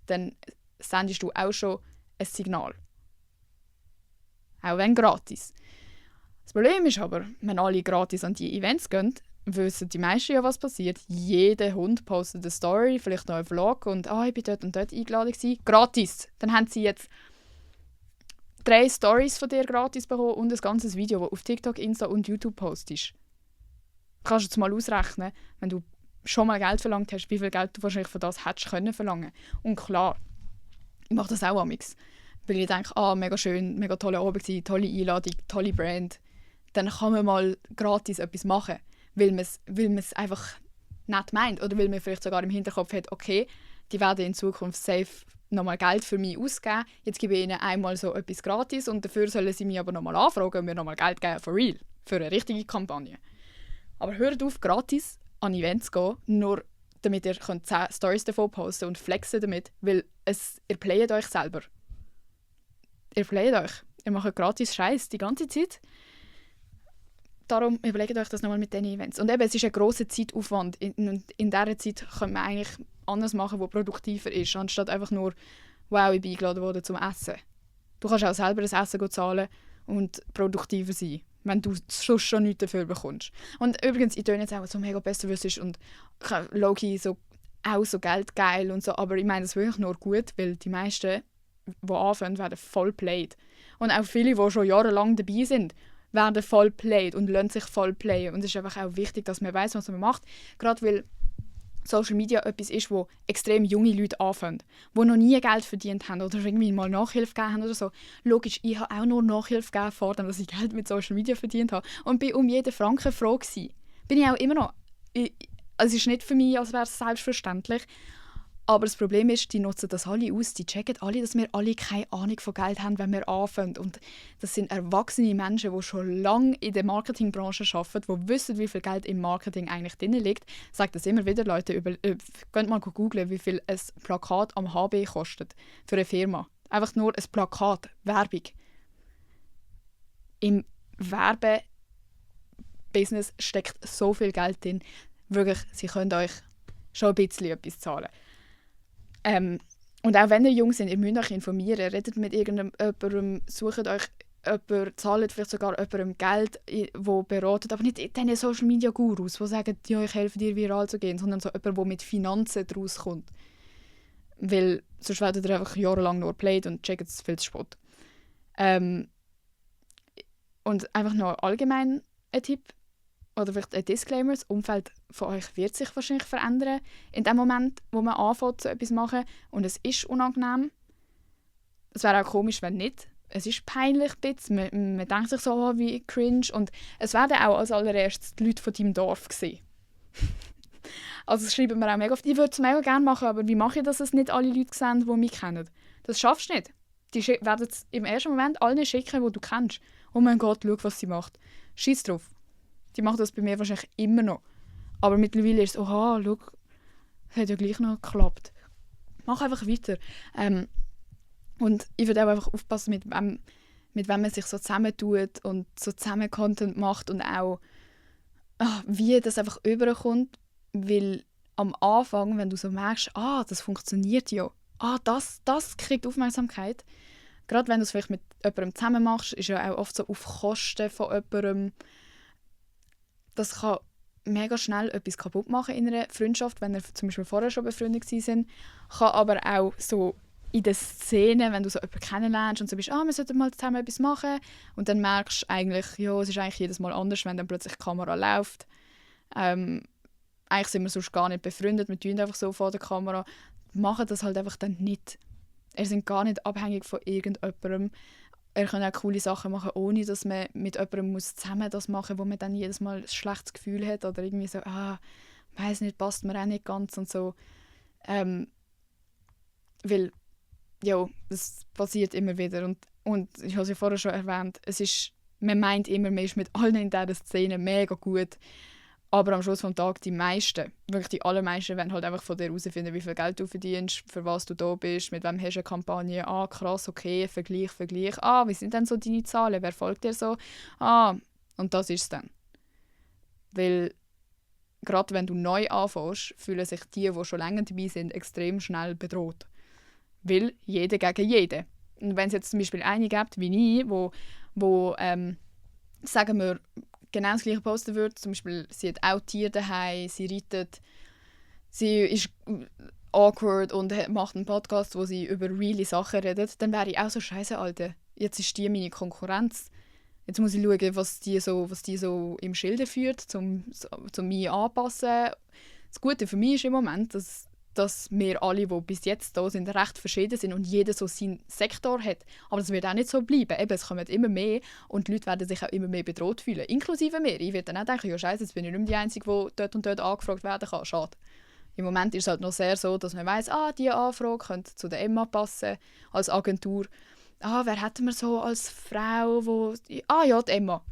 dann sendest du auch schon ein Signal. Auch wenn gratis. Das Problem ist aber, wenn alle gratis an die Events gehen, wissen die meisten ja, was passiert. Jeder Hund postet eine Story, vielleicht noch einen Vlog und ich bin dort und dort eingeladen gewesen. Gratis! Dann haben sie jetzt 3 Stories von dir gratis bekommen und ein ganzes Video, das auf TikTok, Insta und YouTube postest. Kannst du jetzt mal ausrechnen, wenn du schon mal Geld verlangt hast, wie viel Geld du wahrscheinlich für das hättest können verlangen. Und klar, ich mache das auch amigs. Weil ich denke, mega schön, mega tolle Abend gewesen, tolle Einladung, tolle Brand. Dann kann man mal gratis etwas machen, weil man es einfach nett meint. Oder weil man vielleicht sogar im Hinterkopf hat, okay, die werden in Zukunft safe nochmal Geld für mich ausgeben. Jetzt gebe ich ihnen einmal so etwas gratis und dafür sollen sie mich aber nochmal anfragen und mir nochmal Geld geben, for real, für eine richtige Kampagne. Aber hört auf, gratis an Events zu gehen, nur damit ihr 10 Stories davon posten und flexen damit, weil ihr playet euch selber. Ihr playet euch. Ihr macht gratis Scheiß die ganze Zeit. Darum überlegt euch das nochmal mit diesen Events. Und eben, es ist ein grosser Zeitaufwand. In dieser Zeit kann man eigentlich anders machen, was produktiver ist, anstatt einfach nur, wow, ich bin eingeladen worden zum Essen. Du kannst auch selber das Essen zahlen und produktiver sein, wenn du sonst schon nichts dafür bekommst. Und übrigens, ich töne jetzt auch so mega besserwisserisch und low-key so, auch so geldgeil und so, aber ich meine das wirklich nur gut, weil die meisten, die anfangen, werden voll played. Und auch viele, die schon jahrelang dabei sind, werden voll played und lassen sich voll playen. Und es ist einfach auch wichtig, dass man weiss, was man macht. Gerade weil Social Media etwas ist, wo extrem junge Leute anfangen, die noch nie Geld verdient haben oder irgendwie mal Nachhilfe gegeben haben oder so. Logisch, ich habe auch nur Nachhilfe gegeben, vor dem, dass ich Geld mit Social Media verdient habe. Und bin um jeden Franken froh gewesen. Bin ich auch immer noch. Es ist nicht für mich, als wäre es selbstverständlich. Aber das Problem ist, die nutzen das alle aus. Die checken alle, dass wir alle keine Ahnung von Geld haben, wenn wir anfangen. Und das sind erwachsene Menschen, die schon lange in der Marketingbranche arbeiten, die wissen, wie viel Geld im Marketing eigentlich drin liegt. Ich sage das immer wieder, Leute, könnt mal googlen, wie viel ein Plakat am HB kostet für eine Firma. Einfach nur ein Plakat, Werbung. Im Werbebusiness steckt so viel Geld drin. Wirklich, sie können euch schon ein bisschen etwas zahlen. Und auch wenn ihr jung seid, ihr müsst euch informieren, redet mit irgendjemandem, sucht euch jemanden, zahlt vielleicht sogar jemandem Geld, der beratet, aber nicht diese Social Media Gurus, die sagen, ja, ich helfe dir viral zu gehen, sondern so jemand, der mit Finanzen daraus kommt. Weil sonst werdet ihr einfach jahrelang nur played und checkt es viel zu spät. Und einfach noch allgemein ein Tipp, oder vielleicht ein Disclaimer, das Umfeld von euch wird sich wahrscheinlich verändern in dem Moment, wo man anfängt, so etwas zu machen. Und es ist unangenehm. Es wäre auch komisch, wenn nicht. Es ist peinlich ein bisschen. Man denkt sich so, wie cringe. Und es werden auch als allererstes die Leute von deinem Dorf sehen. Also das schreiben wir auch mega oft. Ich würde es mega gerne machen, aber wie mache ich, dass es nicht alle Leute sehen, die mich kennen? Das schaffst du nicht. Die werden es im ersten Moment allen schicken, die du kennst. Oh mein Gott, schau, was sie macht. Scheiß drauf. Die macht das bei mir wahrscheinlich immer noch. Aber mittlerweile ist es, oha, schau, es hat ja gleich noch geklappt. Mach einfach weiter. Und ich würde auch einfach aufpassen, mit wem man sich so zusammentut und so zusammen Content macht und auch, wie das einfach überkommt. Weil am Anfang, wenn du so merkst, das funktioniert ja, das kriegt Aufmerksamkeit. Gerade wenn du es vielleicht mit jemandem zusammen machst, ist ja auch oft so auf Kosten von jemandem. Das kann mega schnell etwas kaputt machen in einer Freundschaft, wenn ihr zum Beispiel vorher schon befreundet sind. Kann aber auch so in der Szene, wenn du so jemanden kennenlernst und so bist, wir sollten mal zusammen etwas machen und dann merkst du eigentlich, ja, es ist eigentlich jedes Mal anders, wenn dann plötzlich die Kamera läuft. Eigentlich sind wir sonst gar nicht befreundet, wir tun einfach so vor der Kamera, machen das halt einfach dann nicht. Wir sind gar nicht abhängig von irgendjemandem. Er kann auch coole Sachen machen, ohne dass man mit jemandem zusammen das machen muss, wo man dann jedes Mal ein schlechtes Gefühl hat oder irgendwie so, weiss nicht, passt mir auch nicht ganz und so. Weil, ja, das passiert immer wieder und ich habe es ja vorher schon erwähnt, man meint immer, man ist mit allen in dieser Szene mega gut, aber am Schluss des Tages die meisten, wirklich die allermeisten, wollen halt einfach von dir herausfinden, wie viel Geld du verdienst, für was du da bist, mit wem hast du eine Kampagne, krass, okay, Vergleich, wie sind denn so deine Zahlen, wer folgt dir so, und das ist es dann. Weil gerade wenn du neu anfängst, fühlen sich die schon länger dabei sind, extrem schnell bedroht. Weil jeder gegen jeden. Und wenn es jetzt zum Beispiel eine gibt, wie ich, wo sagen wir, genau das gleiche posten würde, zum Beispiel, sie hat auch Tiere daheim, sie reitet, sie ist awkward und macht einen Podcast, wo sie über reale Sachen redet, dann wäre ich auch so «Scheiße, Alter, jetzt ist die meine Konkurrenz. Jetzt muss ich schauen, was die so im Schilde führt, um mich anzupassen.» Das Gute für mich ist im Moment, dass wir alle, die bis jetzt da sind, recht verschieden sind und jeder so seinen Sektor hat. Aber das wird auch nicht so bleiben. Eben, es kommen immer mehr und die Leute werden sich auch immer mehr bedroht fühlen. Inklusive mir. Ich werde dann auch denken, ja Scheiße, jetzt bin ich nicht mehr die Einzige, die dort und dort angefragt werden kann. Schade. Im Moment ist es halt noch sehr so, dass man weiss, diese Anfrage könnte zu der Emma passen, als Agentur. Wer hätten wir so als Frau, ja, die Emma.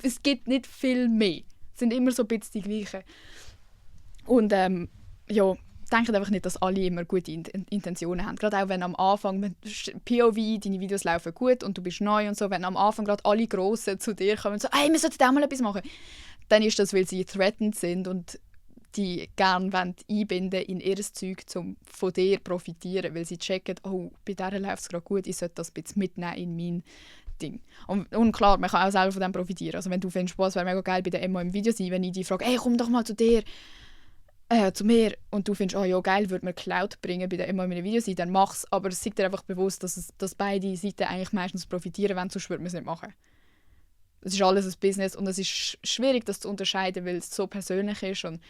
Es gibt nicht viel mehr. Es sind immer so ein bisschen die gleichen. Und denkt einfach nicht, dass alle immer gute Intentionen haben. Gerade auch wenn am Anfang, POV, deine Videos laufen gut und du bist neu und so, wenn am Anfang gerade alle Grossen zu dir kommen und so, wir sollten auch mal etwas machen, dann ist das, weil sie threatened sind und die gerne einbinden in ihr Zeug, um von dir zu profitieren, weil sie checken, bei der läuft es gerade gut, ich sollte das ein bisschen mitnehmen in mein Ding. Und klar, man kann auch selber von dem profitieren. Also wenn du findest, es wäre mega geil, bei der Emma im Video sein, wenn ich dich frage, komm doch mal zu dir, zu mir, und du findest, ja geil, würde mir Cloud bringen, bei der Emma in einem Video sein, dann mach's. Aber es sei dir einfach bewusst, dass beide Seiten eigentlich meistens profitieren, wenn sonst würde man es nicht machen. Es ist alles ein Business und es ist schwierig, das zu unterscheiden, weil es so persönlich ist und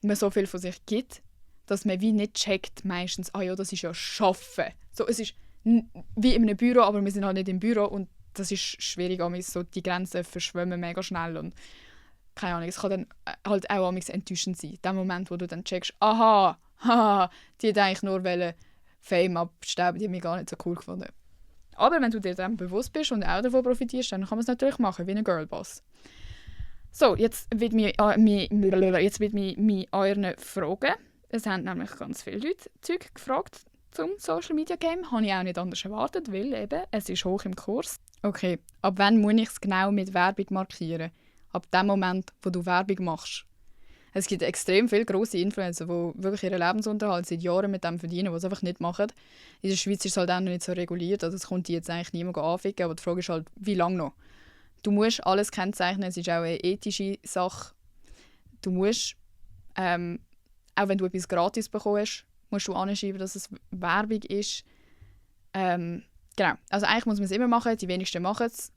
man so viel von sich gibt, dass man wie nicht checkt meistens, das ist ja Arbeiten. So, es ist wie in einem Büro, aber wir sind halt nicht im Büro und das ist schwierig, so die Grenzen verschwimmen mega schnell und keine Ahnung, es kann dann halt auch enttäuschend sein. Der Moment, wo du dann checkst, die hat eigentlich nur Fame abstauben, die haben mich gar nicht so cool gefunden. Aber wenn du dir dann bewusst bist und auch davon profitierst, dann kann man es natürlich machen, wie ein Girlboss. So, jetzt wird mich euren Fragen. Es haben nämlich ganz viele Leute Zeug gefragt zum Social Media Game. Habe ich auch nicht anders erwartet, weil eben, es ist hoch im Kurs. Okay, ab wann muss ich es genau mit Werbung markieren? Ab dem Moment, wo du Werbung machst. Es gibt extrem viele grosse Influencer, die wirklich ihren Lebensunterhalt seit Jahren mit dem verdienen, die es einfach nicht machen. In der Schweiz ist es halt auch noch nicht so reguliert, also es kommt die jetzt eigentlich niemand anficken, aber die Frage ist halt, wie lange noch? Du musst alles kennzeichnen, es ist auch eine ethische Sache. Du musst, auch wenn du etwas gratis bekommst, musst du anschreiben, dass es Werbung ist. Genau, also eigentlich muss man es immer machen, die wenigsten machen es.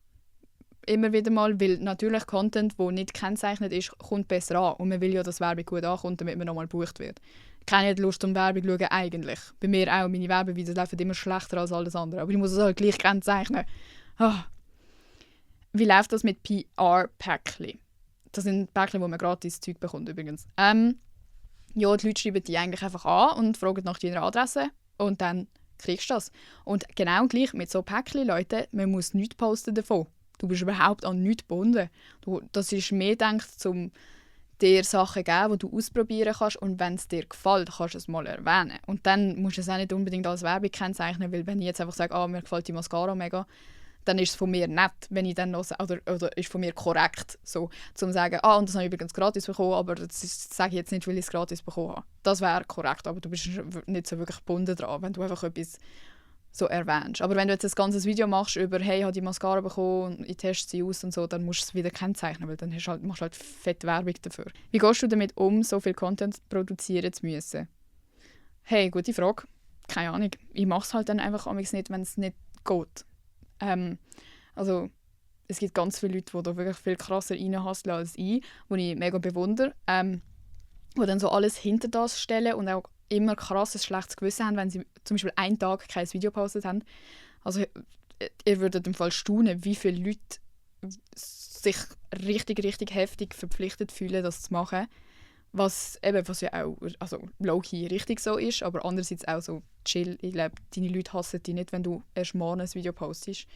Immer wieder mal, weil natürlich Content, der nicht gekennzeichnet ist, kommt besser an. Und man will ja, dass Werbung gut ankommt, damit man nochmal gebucht wird. Keine hat Lust, um Werbung zu schauen, eigentlich. Bei mir auch, meine Werbevideos laufen immer schlechter als alles andere. Aber ich muss es halt gleich kennzeichnen. Wie läuft das mit PR-Päckchen? Das sind Päckchen, wo man gratis Zeug bekommt übrigens. Ja, die Leute schreiben die eigentlich einfach an und fragen nach deiner Adresse. Und dann kriegst du das. Und genau gleich mit so Päckchen, Leute, man muss nichts posten davon. Du bist überhaupt an nichts gebunden. Das ist mehr gedacht, um dir Sachen zu geben, die du ausprobieren kannst. Und wenn es dir gefällt, kannst du es mal erwähnen. Und dann musst du es auch nicht unbedingt als Werbung kennzeichnen, weil wenn ich jetzt einfach sage, mir gefällt die Mascara mega, dann ist es von mir nett, wenn ich dann noch oder ist von mir korrekt, so, zum sagen, und das habe ich übrigens gratis bekommen, aber das sage ich jetzt nicht, weil ich es gratis bekommen habe. Das wäre korrekt, aber du bist nicht so wirklich gebunden dran, wenn du einfach etwas so erwähnst. Aber wenn du jetzt ein ganzes Video machst über «Hey, ich habe die Mascara bekommen und ich teste sie aus» und so, dann musst du es wieder kennzeichnen, weil dann machst du halt fett Werbung dafür. Wie gehst du damit um, so viel Content produzieren zu müssen? Hey, gute Frage. Keine Ahnung. Ich mache es halt dann einfach nicht, wenn es nicht geht. Also, es gibt ganz viele Leute, die da wirklich viel krasser reinhasseln als ich, die ich mega bewundere, die dann so alles hinter das stellen und auch immer krasses schlechtes Gewissen haben, wenn sie zum Beispiel einen Tag kein Video gepostet haben. Also ihr würdet im Fall staunen, wie viele Leute sich richtig, richtig heftig verpflichtet fühlen, das zu machen. Was ja auch also low-key richtig so ist, aber andererseits auch so chill. Ich glaube, deine Leute hassen dich nicht, wenn du erst morgen ein Video postest.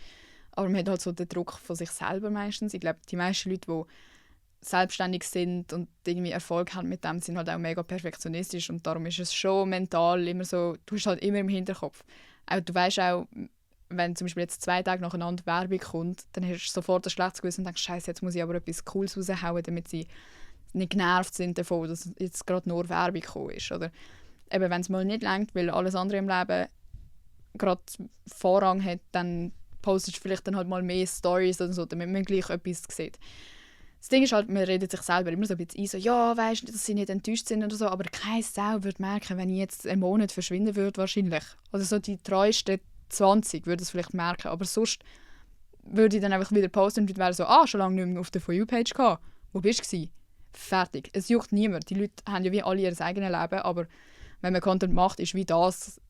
Aber man hat halt so den Druck von sich selber meistens. Ich glaube, die meisten Leute, die selbstständig sind und irgendwie Erfolg haben mit dem, sind halt auch mega perfektionistisch und darum ist es schon mental immer so, du hast halt immer im Hinterkopf. Auch, du weißt auch, wenn zum Beispiel jetzt 2 Tage nacheinander Werbung kommt, dann hast du sofort ein schlechtes Gewissen und denkst, Scheiße, jetzt muss ich aber etwas Cooles raushauen, damit sie nicht genervt sind davon, dass jetzt gerade nur Werbung gekommen ist. Oder eben, wenn es mal nicht reicht, weil alles andere im Leben gerade Vorrang hat, dann postest du vielleicht dann halt mal mehr Stories oder so, damit man gleich etwas sieht. Das Ding ist halt, man redet sich selber immer so ein bisschen ein, so, ja, weisst du, dass sie nicht enttäuscht sind oder so, aber keine Sau würde merken, wenn ich jetzt einen Monat verschwinden würde, wahrscheinlich. Oder so die treuesten 20 würde es vielleicht merken, aber sonst würde ich dann einfach wieder posten und wäre so, schon lange nicht mehr auf der For You-Page gehabt. Wo bist du? Fertig. Es juckt niemand. Die Leute haben ja wie alle ihr eigenes Leben, aber wenn man Content macht, ist wie das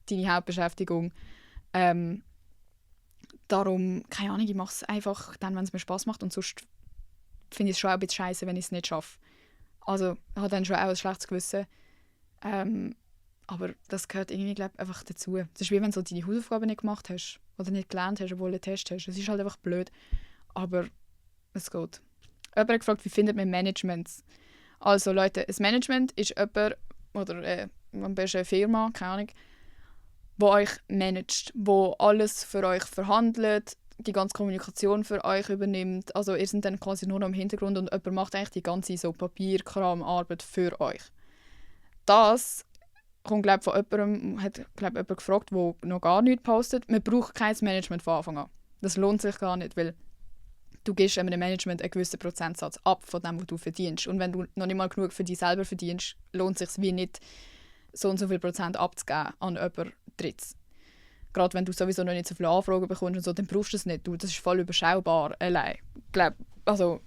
deine Hauptbeschäftigung. Darum, keine Ahnung, ich mache es einfach dann, wenn es mir Spass macht und sonst finde ich es schon auch ein bisschen scheiße, wenn ich es nicht schaffe. Also ich habe dann schon auch ein schlechtes Gewissen. Aber das gehört irgendwie, glaube ich, einfach dazu. Es ist wie wenn du so deine Hausaufgaben nicht gemacht hast oder nicht gelernt hast, obwohl du einen Test hast. Es ist halt einfach blöd. Aber es geht. Jemand hat gefragt, wie findet man Managements? Also Leute, ein Management ist jemand, oder am besten eine Firma, keine Ahnung, die euch managt, die alles für euch verhandelt, die ganze Kommunikation für euch übernimmt. Also ihr seid dann quasi nur noch im Hintergrund und jemand macht eigentlich die ganze so Papierkram-Arbeit für euch. Das kommt, glaube ich, von jemandem, hat jemand gefragt, der noch gar nichts postet. Man braucht kein Management von Anfang an. Das lohnt sich gar nicht, weil du gibst einem Management einen gewissen Prozentsatz ab von dem, was du verdienst. Und wenn du noch nicht mal genug für dich selber verdienst, lohnt es sich wie nicht, so und so viel Prozent abzugeben an jemand Drittes. Gerade wenn du sowieso noch nicht so viele Anfragen bekommst und so, dann brauchst du es nicht. Das ist voll überschaubar allein. Ich glaube, also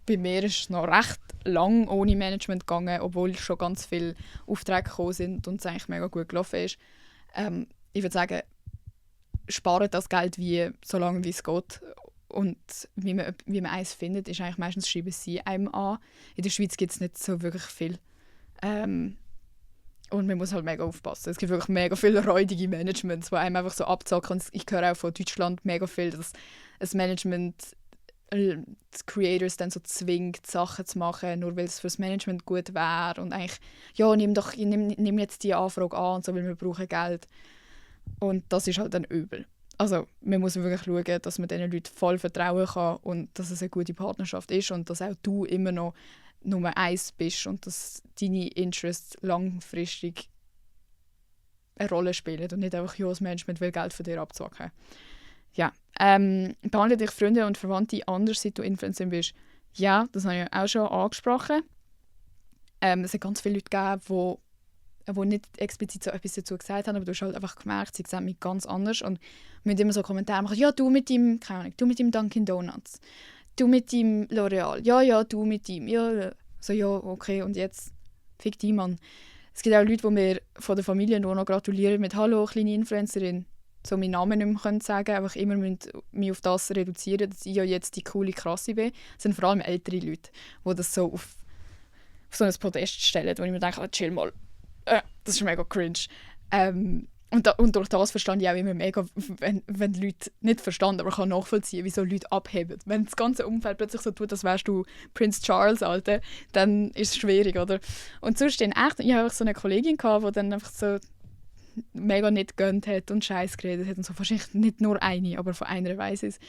bei mir ist es noch recht lang ohne Management gegangen, obwohl schon ganz viele Aufträge gekommen sind und es eigentlich mega gut gelaufen ist. Ich würde sagen, spart das Geld so lange wie es geht. Und wie man eins findet, ist eigentlich meistens schreiben sie einem an. In der Schweiz gibt es nicht so wirklich viel. Und man muss halt mega aufpassen. Es gibt wirklich mega viele räudige Managements, die einem einfach so abzocken. Und ich höre auch von Deutschland mega viel, dass ein Management die Creators dann so zwingt, Sachen zu machen, nur weil es für das Management gut wäre. Und eigentlich, ja, nimm jetzt die Anfrage an und so, weil wir brauchen Geld. Und das ist halt dann übel. Also man muss wirklich schauen, dass man diesen Leuten voll vertrauen kann und dass es eine gute Partnerschaft ist und dass auch du immer noch Nummer 1 bist und dass deine Interests langfristig eine Rolle spielen und nicht einfach, ja, das Management will Geld von dir abzwacken. Ja. Behandle dich Freunde und Verwandte anders, seit du Influencer bist? Ja, das habe ich auch schon angesprochen. Es hat ganz viele Leute gegeben, die nicht explizit so etwas dazu gesagt haben, aber du hast halt einfach gemerkt, sie sehen mich ganz anders und wir haben immer so Kommentare machen, ja, du mit dem, keine Ahnung, du mit dem Dunkin' Donuts, du mit dem L'Oreal, ja, du mit dem, ja, so, ja, okay, und jetzt, fick die, Mann. Es gibt auch Leute, die mir von der Familie nur noch gratulieren mit «Hallo, kleine Influencerin», so meinen Namen nicht mehr sagen können, einfach immer mich auf das reduzieren, dass ich ja jetzt die coole, krasse bin. Das sind vor allem ältere Leute, die das so auf so ein Podest stellen, wo ich mir denke, chill mal, das ist mega cringe. Und durch das verstand ich auch immer mega, wenn die Leute nicht verstanden, aber ich kann nachvollziehen, wieso Leute abheben. Wenn das ganze Umfeld plötzlich so tut, als wärst du Prince Charles, Alter, dann ist es schwierig, oder? Und sonst ich habe so eine Kollegin gehabt, die dann einfach so mega nicht gegönnt hat und Scheiß geredet hat und so. Wahrscheinlich nicht nur eine, aber von einer weiss ich es.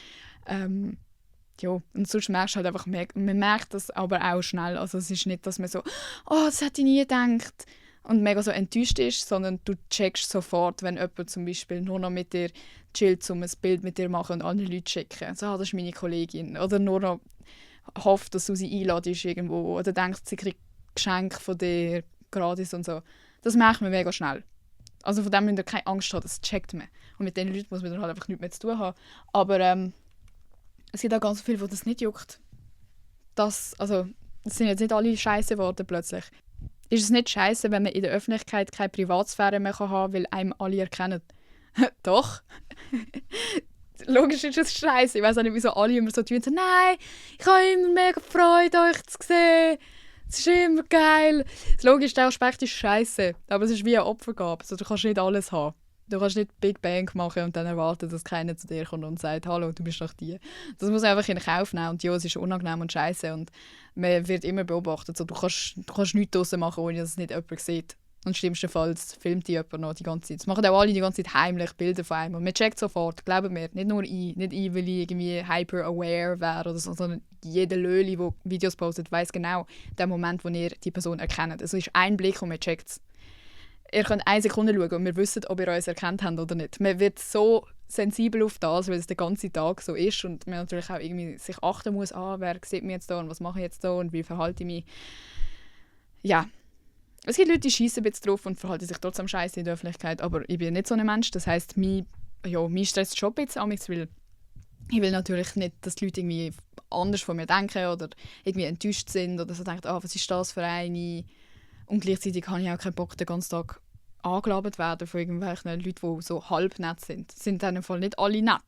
Ja, und sonst merkst du halt einfach, man merkt das aber auch schnell. Also es ist nicht, dass man so, das hätte ich nie gedacht. und mega so enttäuscht ist, sondern du checkst sofort, wenn jemand zum Beispiel nur noch mit dir chillt, um ein Bild mit dir machen und andere Leute schicken. So, das ist meine Kollegin. Oder nur noch hofft, dass du sie einladest irgendwo oder denkt, sie kriegt Geschenke von dir gratis und so. Das merkt man mega schnell. Also von dem müsst ihr keine Angst haben, das checkt man. Und mit diesen Leuten muss man dann halt einfach nichts mehr zu tun haben. Aber es gibt auch ganz viele, die das nicht juckt. Das sind jetzt nicht alle scheiße geworden plötzlich. Ist es nicht scheiße, wenn man in der Öffentlichkeit keine Privatsphäre mehr haben kann, weil einem alle erkennen? Doch. Logisch ist es scheiße. Ich weiß auch nicht, wieso alle immer so tun. So, nein, ich habe immer mega Freude, euch zu sehen. Es ist immer geil. Das logische Aspekt ist scheiße, aber es ist wie eine Opfergabe. Also, du kannst nicht alles haben. Du kannst nicht Big Bang machen und dann erwarten, dass keiner zu dir kommt und sagt, hallo, du bist doch die. Das muss man einfach in Kauf nehmen. Und ja, es ist unangenehm und scheiße und man wird immer beobachtet. So, du kannst nichts draussen machen, ohne dass es nicht jemand sieht. Und schlimmstenfalls filmt die jemand noch die ganze Zeit. Das machen auch alle die ganze Zeit heimlich Bilder von einem. Und man checkt sofort, glauben mir. Nicht nur ich. Nicht ich, weil ich irgendwie hyper-aware wäre oder so, sondern jeder Löli, der Videos postet, weiss genau den Moment, wo ihr die Person erkennt. Es ist ein Blick und man checkt es. Ihr könnt 1 Sekunde schauen und wir wissen, ob ihr uns erkannt habt oder nicht. Man wird so sensibel auf das, weil es den ganzen Tag so ist und man natürlich auch irgendwie sich achten muss, wer sieht mich jetzt da und was mache ich jetzt da und wie verhalte ich mich. Ja. Es gibt Leute, die schießen ein bisschen drauf und verhalten sich trotzdem scheiße in der Öffentlichkeit, aber ich bin nicht so ein Mensch. Das heisst, mich stresst schon ein bisschen, weil ich will natürlich nicht, dass die Leute irgendwie anders von mir denken oder irgendwie enttäuscht sind oder so denken, was ist das für eine? Und gleichzeitig habe ich auch keinen Bock, den ganzen Tag angelabert werden von irgendwelchen Leuten, die so halb nett sind. Sind in dem Fall nicht alle nett.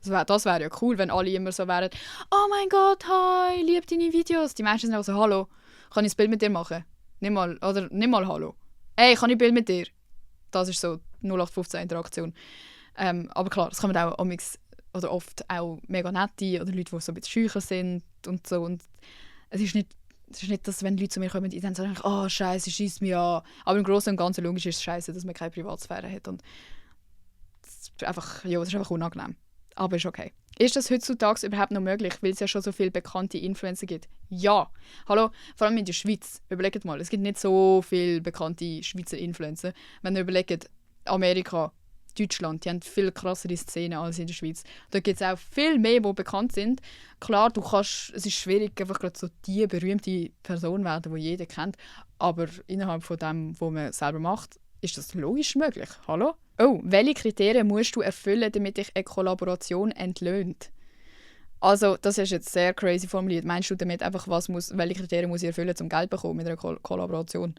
Das wäre ja cool, wenn alle immer so wären, oh mein Gott, hi, ich liebe deine Videos. Die Menschen sind auch so, hallo, kann ich ein Bild mit dir machen? Nicht mal hallo. Ey, kann ich ein Bild mit dir? Das ist so 0815 Interaktion. Aber klar, das kann man auch oder oft auch mega nette oder Leute, die so ein bisschen schücher sind und so. Und es ist nicht, dass, wenn Leute zu mir kommen, die dann sagen, oh Scheiße, schießt mich an. Aber im Großen und Ganzen logisch ist es scheiße, dass man keine Privatsphäre hat. Und es ist einfach unangenehm. Aber ist okay. Ist das heutzutage überhaupt noch möglich, weil es ja schon so viele bekannte Influencer gibt? Ja. Hallo, vor allem in der Schweiz. Überlegt mal, es gibt nicht so viele bekannte Schweizer Influencer. Wenn ihr überlegt, Amerika, Deutschland, die haben viel krassere Szenen als in der Schweiz. Da gibt es auch viel mehr, die bekannt sind. Klar, es ist schwierig, einfach gerade so die berühmte Person werden, die jeder kennt. Aber innerhalb von dem, was man selber macht, ist das logisch möglich. Hallo? Oh, welche Kriterien musst du erfüllen, damit dich eine Kollaboration entlöhnt? Also, das ist jetzt sehr crazy formuliert. Meinst du damit einfach, welche Kriterien muss ich erfüllen, um Geld zu bekommen mit einer Kollaboration?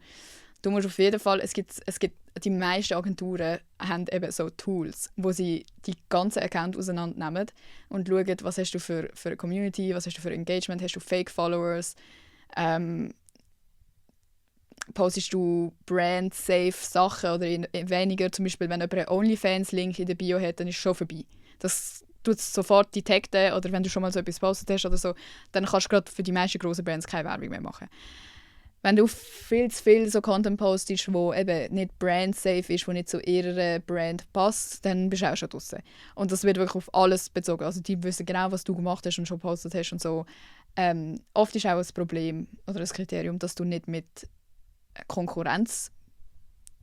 Du musst auf jeden Fall, es gibt die meisten Agenturen haben eben so Tools, wo sie die ganzen Accounts auseinandernehmen und schauen, was hast du für eine Community, was hast du für Engagement, hast du Fake-Followers, postest du brand-safe Sachen oder weniger, zum Beispiel wenn jemand einen OnlyFans-Link in der Bio hat, dann ist es schon vorbei. Das tut sofort detekten oder wenn du schon mal so etwas gepostet hast oder so, dann kannst du gerade für die meisten grossen Brands keine Werbung mehr machen. Wenn du viel zu viel so Content postest, wo eben nicht brand-safe ist, wo nicht zu ihrer Brand passt, dann bist du auch schon draussen. Und das wird wirklich auf alles bezogen. Also die wissen genau, was du gemacht hast und schon gepostet hast und so. Oft ist auch ein Problem oder ein Kriterium, dass du nicht mit Konkurrenz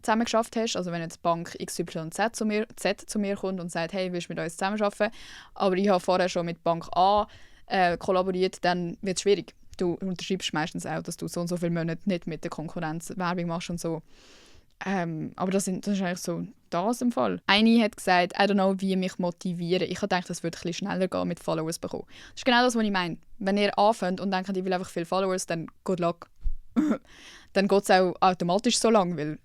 zusammen geschafft hast. Also wenn jetzt Bank XYZ zu mir kommt und sagt, hey, willst du mit uns zusammenarbeiten? Aber ich habe vorher schon mit Bank A kollaboriert, dann wird es schwierig. Du unterschreibst meistens auch, dass du so und so viele Monate nicht mit der Konkurrenz Werbung machst und so. Aber das ist eigentlich so das im Fall. Eine hat gesagt, I don't know, wie mich motivieren. Ich habe gedacht, das würde ein bisschen schneller gehen mit Followers bekommen. Das ist genau das, was ich meine. Wenn ihr anfängt und denkt, ich will einfach viele Followers, dann good luck. Dann geht es auch automatisch so lang, weil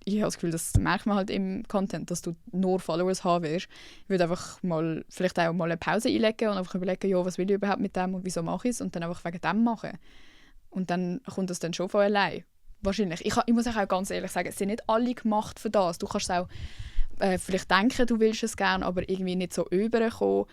ich habe das Gefühl, das merkt man halt im Content, dass du nur Followers haben wirst. Ich würde einfach vielleicht auch mal eine Pause einlegen und einfach überlegen, ja, was will ich überhaupt mit dem und wieso mache ich es und dann einfach wegen dem machen. Und dann kommt das dann schon von allein. Wahrscheinlich. Ich muss auch ganz ehrlich sagen, es sind nicht alle gemacht für das. Du kannst auch vielleicht denken, du willst es gerne, aber irgendwie nicht so rüberkommen.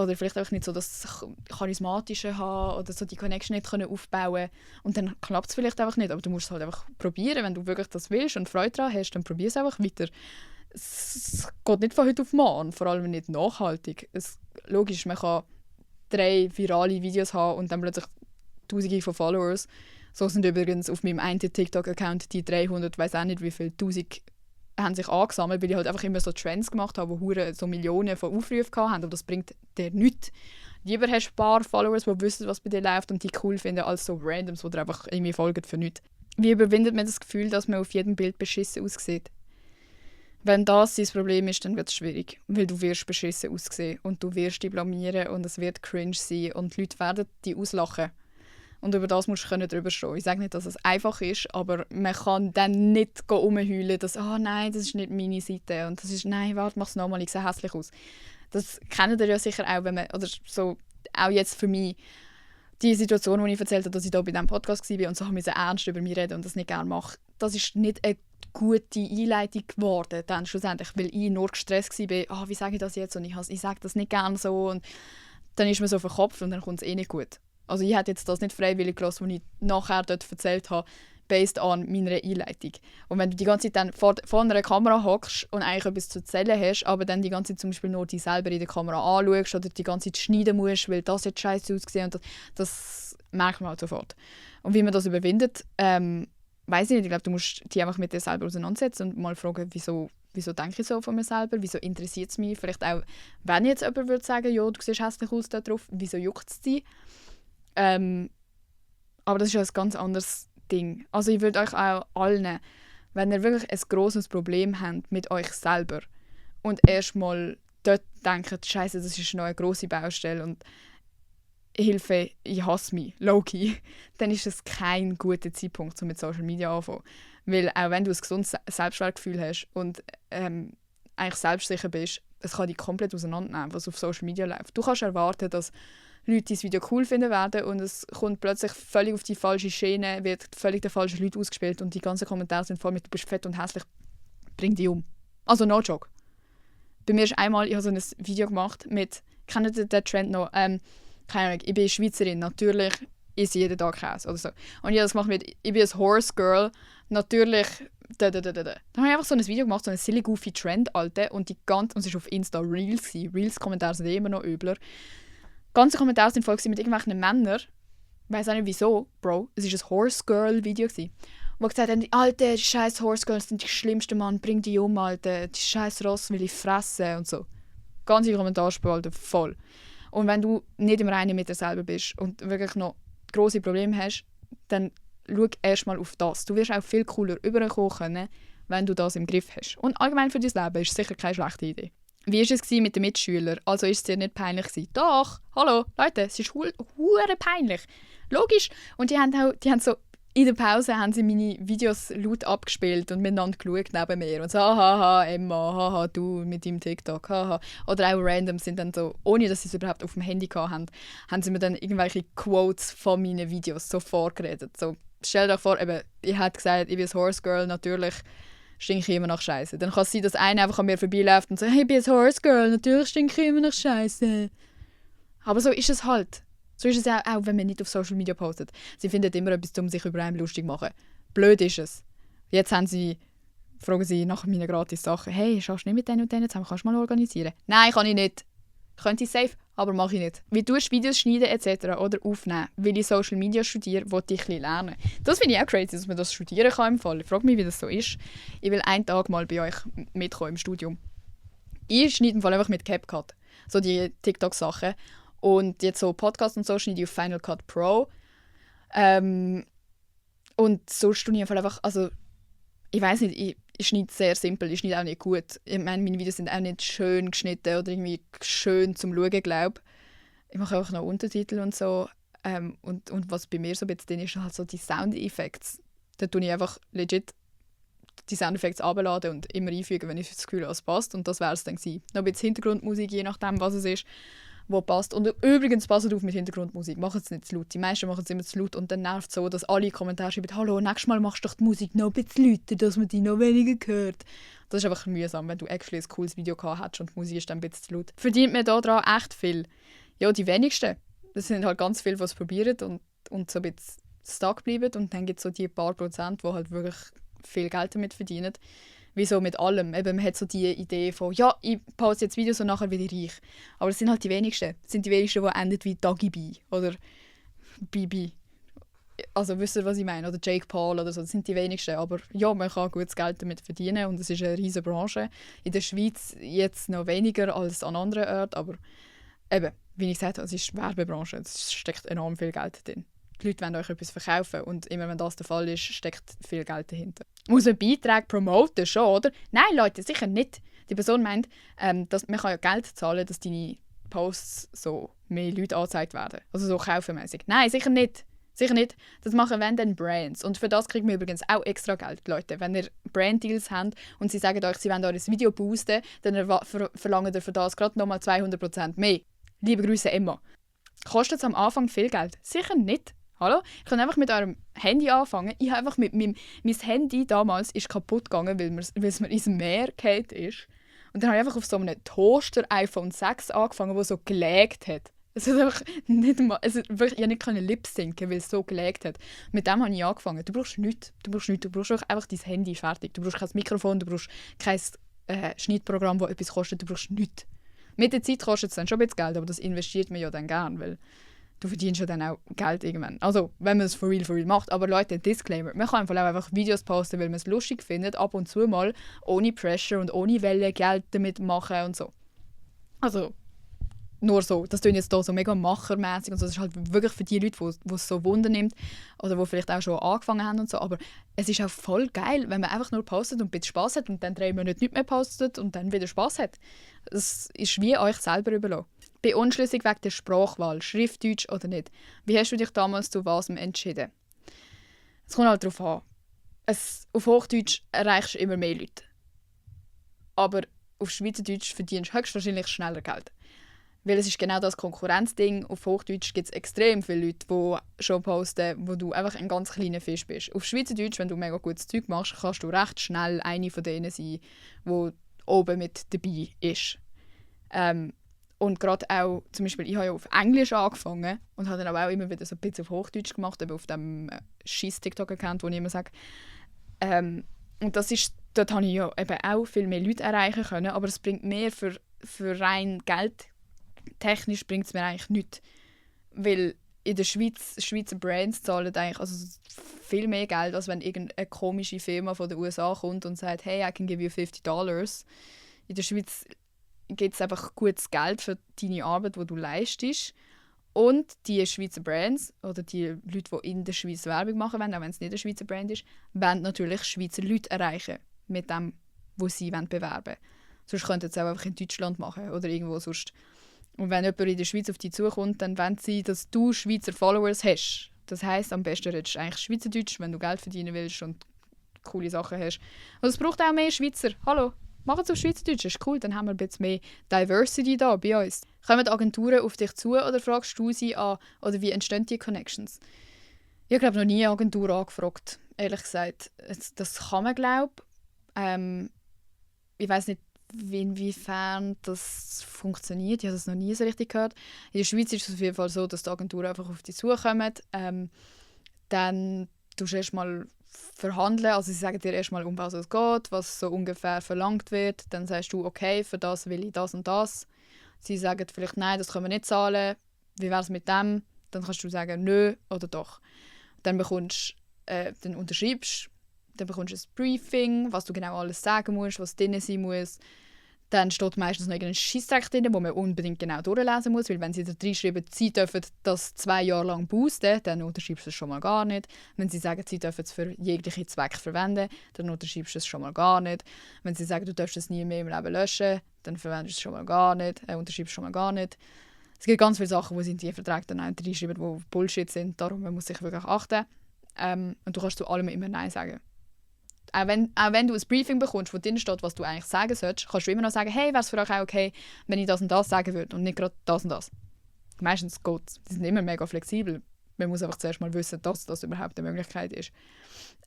Oder vielleicht auch nicht so das Charismatische haben oder so die Connection nicht aufbauen können. Und dann klappt es vielleicht einfach nicht. Aber du musst es halt einfach probieren. Wenn du wirklich das willst und Freude daran hast, dann probier es einfach weiter. Es geht nicht von heute auf morgen, vor allem nicht nachhaltig. Logisch, man kann 3 virale Videos haben und dann plötzlich Tausende von Followers. So sind übrigens auf meinem einen TikTok-Account die 300, weiß auch nicht wie viel, 1000 haben sich angesammelt, weil ich halt einfach immer so Trends gemacht habe, die so Millionen von Aufrufen hatten. Aber das bringt dir nichts. Lieber hast du ein paar Followers, die wissen, was bei dir läuft und die cool finden, als so Randoms, die dir einfach irgendwie folgen für nichts. Wie überwindet man das Gefühl, dass man auf jedem Bild beschissen aussieht? Wenn das dein Problem ist, dann wird es schwierig, weil du wirst beschissen aussehen und du wirst dich blamieren und es wird cringe sein und die Leute werden dich auslachen. Und über das musst du drüber stehen. Ich sage nicht, dass es einfach ist, aber man kann dann nicht rumheulen, dass «Oh nein, das ist nicht meine Seite» und das ist «Nein, warte, mach es nochmal, ich sehe hässlich aus». Das kennt ihr ja sicher auch, wenn man, oder so, auch jetzt für mich, die Situation, die ich erzählt habe, dass ich da bei diesem Podcast war und so musste ernst über mich reden und das nicht gerne mache, das ist nicht eine gute Einleitung geworden, dann schlussendlich, weil ich nur gestresst war, wie sage ich das jetzt und ich sage das nicht gerne so und dann ist man so verkopft und dann kommt es nicht gut. Also ich hätte jetzt das nicht freiwillig gelassen, was ich nachher dort erzählt habe, based on meiner Einleitung. Und wenn du die ganze Zeit dann vor einer Kamera hockst und eigentlich etwas zu erzählen hast, aber dann die ganze Zeit zum Beispiel nur dich selber in der Kamera anschaust oder die ganze Zeit schneiden musst, weil das jetzt scheiße ausgesehen und das merkt man halt sofort. Und wie man das überwindet, weiss ich nicht. Ich glaube, du musst dich einfach mit dir selber auseinandersetzen und mal fragen, wieso denke ich so von mir selber, wieso interessiert es mich. Vielleicht auch, wenn jetzt jemand würde sagen, ja, du siehst hässlich aus da drauf, wieso juckt es dich? Aber das ist ja ein ganz anderes Ding. Also ich würde euch auch allen, wenn ihr wirklich ein grosses Problem habt mit euch selber und erstmal dort denkt, Scheiße, das ist noch eine grosse Baustelle und Hilfe, ich hasse mich, low-key, dann ist es kein guter Zeitpunkt, um mit Social Media anzufangen. Weil auch wenn du ein gesundes Selbstwertgefühl hast und eigentlich selbstsicher bist, es kann dich komplett auseinandernehmen, was auf Social Media läuft. Du kannst erwarten, dass Leute das Video cool finden werden und es kommt plötzlich völlig auf die falsche Schiene, wird völlig der falschen Leute ausgespielt und die ganzen Kommentare sind voll mit «Du bist fett und hässlich, bring dich um». Also no joke. Bei mir ist einmal, ich habe so ein Video gemacht mit, kennt ihr den Trend noch? Keine Ahnung, ich bin Schweizerin, natürlich esse ich jeden Tag Käse oder so. Und ich habe das gemacht mit «Ich bin ein Horse Girl, natürlich...» Dann habe ich einfach so ein Video gemacht, so einen silly goofy Trend, Alter, und es war auf Insta Reels. Reels-Kommentare sind immer noch übler. Die ganzen Kommentare sind voll mit irgendwelchen Männern. Ich weiss auch nicht wieso, Bro. Es war ein Horse-Girl-Video, wo gesagt haben, Alter, die scheiß Horse-Girls sind die schlimmsten, Mann, bring die um, Alter. Die scheiß Ross will ich fressen und so. Ganze Kommentarspalte voll. Und wenn du nicht im Reinen mit dir selber bist und wirklich noch grosse Probleme hast, dann schau erstmal auf das. Du wirst auch viel cooler rüberkommen können, wenn du das im Griff hast. Und allgemein für dein Leben ist es sicher keine schlechte Idee. Wie war es mit den Mitschülern? Also ist es dir nicht peinlich gewesen? Doch, hallo, Leute, es ist hure peinlich. Logisch. Und die haben so, in der Pause haben sie meine Videos laut abgespielt und miteinander geschaut neben mir. Und so, haha, Emma, haha, du mit deinem TikTok, haha. Oder auch random sind dann so, ohne dass sie es überhaupt auf dem Handy hatten, haben sie mir dann irgendwelche Quotes von meinen Videos so vorgeredet. So, stell dir vor, eben, ich hätte gesagt, ich bin ein Horse Girl, natürlich stinke ich immer nach Scheiße. Dann kann es sein, dass einer einfach an mir vorbeiläuft und sagt, hey, ich bin ein Horse Girl, natürlich stinke ich immer nach Scheiße. Aber so ist es halt. So ist es auch, wenn man nicht auf Social Media postet. Sie finden immer etwas, um sich über einen lustig zu machen. Blöd ist es. Jetzt fragen sie nach meinen gratis Sachen. Hey, schaust du nicht mit denen und denen zusammen? Kannst du mal organisieren? Nein, kann ich nicht. Könnte ich safe, aber mache ich nicht. Wie tust du Videos schneiden etc. oder aufnehmen? Weil ich Social Media studiere, will ich ein lernen. Das finde ich auch crazy, dass man das studieren kann im Fall. Ich frage mich, wie das so ist. Ich will einen Tag mal bei euch mitkommen im Studium. Ich schneide im Fall einfach mit CapCut. So die TikTok-Sachen. Und jetzt so Podcasts und so schneide ich auf Final Cut Pro. Und so studiere ich einfach, also ich weiß nicht, ich schneide sehr simpel, ich schneide auch nicht gut. Ich meine, meine Videos sind auch nicht schön geschnitten oder irgendwie schön zum Schauen, glaube ich. Ich mache einfach noch Untertitel und so. Und was bei mir so ein bisschen drin ist, halt so die Soundeffekte. Da tue ich einfach legit die Soundeffekte runterladen und immer einfügen, wenn ich das Gefühl habe, es passt. Und das wäre es dann gewesen. Noch ein bisschen Hintergrundmusik, je nachdem, was es ist, wo passt. Und übrigens, passt auf mit Hintergrundmusik. Macht es nicht zu laut. Die meisten machen es immer zu laut und dann nervt es so, dass alle Kommentare schreiben, «Hallo, nächstes Mal machst du doch die Musik noch ein bisschen lauter, dass man die noch weniger hört.» Das ist einfach mühsam, wenn du actually ein cooles Video gehabt hast und die Musik ist dann ein bisschen zu laut. Verdient man daran echt viel? Ja, die wenigsten. Das sind halt ganz viele, die es probieren und so ein bisschen stuck bleiben. Und dann gibt es so die paar Prozent, die halt wirklich viel Geld damit verdienen. Wie so mit allem. Eben, man hat so die Idee von, ja, ich poste jetzt Videos und nachher werde ich reich. Aber das sind halt die wenigsten. Das sind die wenigsten, die enden wie Dagi B oder Bibi. Also wisst ihr, was ich meine? Oder Jake Paul oder so, das sind die wenigsten. Aber ja, man kann gutes Geld damit verdienen und es ist eine riesige Branche. In der Schweiz jetzt noch weniger als an anderen Orten, aber eben, wie ich gesagt habe, es ist eine Werbebranche, es steckt enorm viel Geld drin. Die Leute wollen euch etwas verkaufen und immer wenn das der Fall ist, steckt viel Geld dahinter. Muss man Beiträge promoten schon, oder? Nein, Leute, sicher nicht. Die Person meint, dass man kann ja Geld zahlen, dass deine Posts so mehr Leute angezeigt werden. Also so kaufenmäßig. Nein, sicher nicht. Sicher nicht. Das machen wenn dann Brands. Und für das kriegt man übrigens auch extra Geld, Leute. Wenn ihr Brand-Deals habt und sie sagen euch, sie wollen euer Video boosten, dann verlangen ihr für das gerade nochmal 200% mehr. Liebe Grüße, Emma. Kostet es am Anfang viel Geld? Sicher nicht. Hallo? Ich kann einfach mit eurem Handy anfangen. Ich habe einfach mein Handy damals ist kaputt gegangen, weil es mir ins Meer gefallen ist. Und dann habe ich einfach auf so einem Toaster iPhone 6 angefangen, der so gelegt hat. Es hat einfach nicht mal, ich konnte nicht lip-sinken, weil es so gelegt hat. Mit dem habe ich angefangen. Du brauchst nichts. Du brauchst einfach dein Handy fertig. Du brauchst kein Mikrofon, du brauchst kein Schnittprogramm, das etwas kostet. Du brauchst nichts. Mit der Zeit kostet es dann schon ein bisschen Geld, aber das investiert man ja dann gern, weil du verdienst ja dann auch Geld irgendwann. Also, wenn man es for real macht. Aber Leute, Disclaimer, man kann einfach Videos posten, weil man es lustig findet, ab und zu mal, ohne Pressure und ohne Welle Geld damit machen und so. Also, nur so. Das klingt jetzt hier so mega machermässig und so. Das ist halt wirklich für die Leute, die es so Wunder nimmt oder die vielleicht auch schon angefangen haben und so. Aber es ist auch voll geil, wenn man einfach nur postet und ein bisschen Spass hat und dann 3 Monate nicht mehr postet und dann wieder Spass hat. Es ist wie euch selber überlassen. Bei unschlüssig wegen der Sprachwahl, Schriftdeutsch oder nicht. Wie hast du dich damals zu was entschieden? Es kommt halt darauf an. Auf Hochdeutsch erreichst du immer mehr Leute. Aber auf Schweizerdeutsch verdienst du höchstwahrscheinlich schneller Geld. Weil es ist genau das Konkurrenzding. Auf Hochdeutsch gibt es extrem viele Leute, die schon posten, wo du einfach ein ganz kleiner Fisch bist. Auf Schweizerdeutsch, wenn du mega gutes Zeug machst, kannst du recht schnell eine von denen sein, die oben mit dabei ist. Und gerade auch, zum Beispiel, ich habe ja auf Englisch angefangen und habe dann aber auch immer wieder so ein bisschen auf Hochdeutsch gemacht, eben auf dem Scheiss-TikTok-Account, wo ich immer sage. Und dort habe ich ja eben auch viel mehr Leute erreichen können, aber es bringt mehr für rein Geld. Technisch bringt es mir eigentlich nichts. Weil in der Schweizer Brands zahlen eigentlich also viel mehr Geld, als wenn irgendeine komische Firma von den USA kommt und sagt, hey, I can give you $50. In der Schweiz gibt es einfach gutes Geld für deine Arbeit, die du leistest. Und die Schweizer Brands oder die Leute, die in der Schweiz Werbung machen wollen, auch wenn es nicht eine Schweizer Brand ist, wollen natürlich Schweizer Leute erreichen mit dem, was sie bewerben wollen. Sonst könnten sie es auch einfach in Deutschland machen oder irgendwo sonst. Und wenn jemand in der Schweiz auf dich zukommt, dann wollen sie, dass du Schweizer Followers hast. Das heisst, am besten redest du eigentlich Schweizerdeutsch, wenn du Geld verdienen willst und coole Sachen hast. Und es braucht auch mehr Schweizer. Hallo, machen es auf Schweizerdeutsch, ist cool, dann haben wir ein bisschen mehr Diversity da bei uns. Kommen die Agenturen auf dich zu oder fragst du sie an? Oder wie entstehen die Connections? Ich habe noch nie eine Agentur angefragt, ehrlich gesagt. Das kann man, glaube ich. Ich weiss nicht, inwiefern das funktioniert. Ich habe das noch nie so richtig gehört. In der Schweiz ist es auf jeden Fall so, dass die Agenturen einfach auf dich zukommen. Dann tust du erstmal verhandeln. Also sie sagen dir erstmal, um was es geht, was so ungefähr verlangt wird. Dann sagst du, okay, für das will ich das und das. Sie sagen vielleicht, nein, das können wir nicht zahlen. Wie wäre es mit dem? Dann kannst du sagen, nö oder doch. Dann unterschreibst du. Dann bekommst du ein Briefing, was du genau alles sagen musst, was drin sein muss. Dann steht meistens noch irgendein Scheissdreck drin, wo man unbedingt genau durchlesen muss, weil wenn sie da reinschreiben, sie dürfen das 2 Jahre lang boosten, dann unterschreibst du es schon mal gar nicht. Wenn sie sagen, sie dürfen es für jegliche Zwecke verwenden, dann unterschreibst du es schon mal gar nicht. Wenn sie sagen, du darfst es nie mehr im Leben löschen, dann verwendest du es schon mal gar nicht, unterschreibst es schon mal gar nicht. Es gibt ganz viele Sachen, die sie in die Verträge dann reinschreiben, die Bullshit sind, darum man muss sich wirklich achten. Und du kannst zu allem immer Nein sagen. Auch wenn du ein Briefing bekommst, wo drin steht, was du eigentlich sagen sollst, kannst du immer noch sagen, hey, wäre es für euch auch okay, wenn ich das und das sagen würde und nicht gerade das und das. Meistens geht es. Die sind immer mega flexibel. Man muss einfach zuerst mal wissen, dass das überhaupt eine Möglichkeit ist.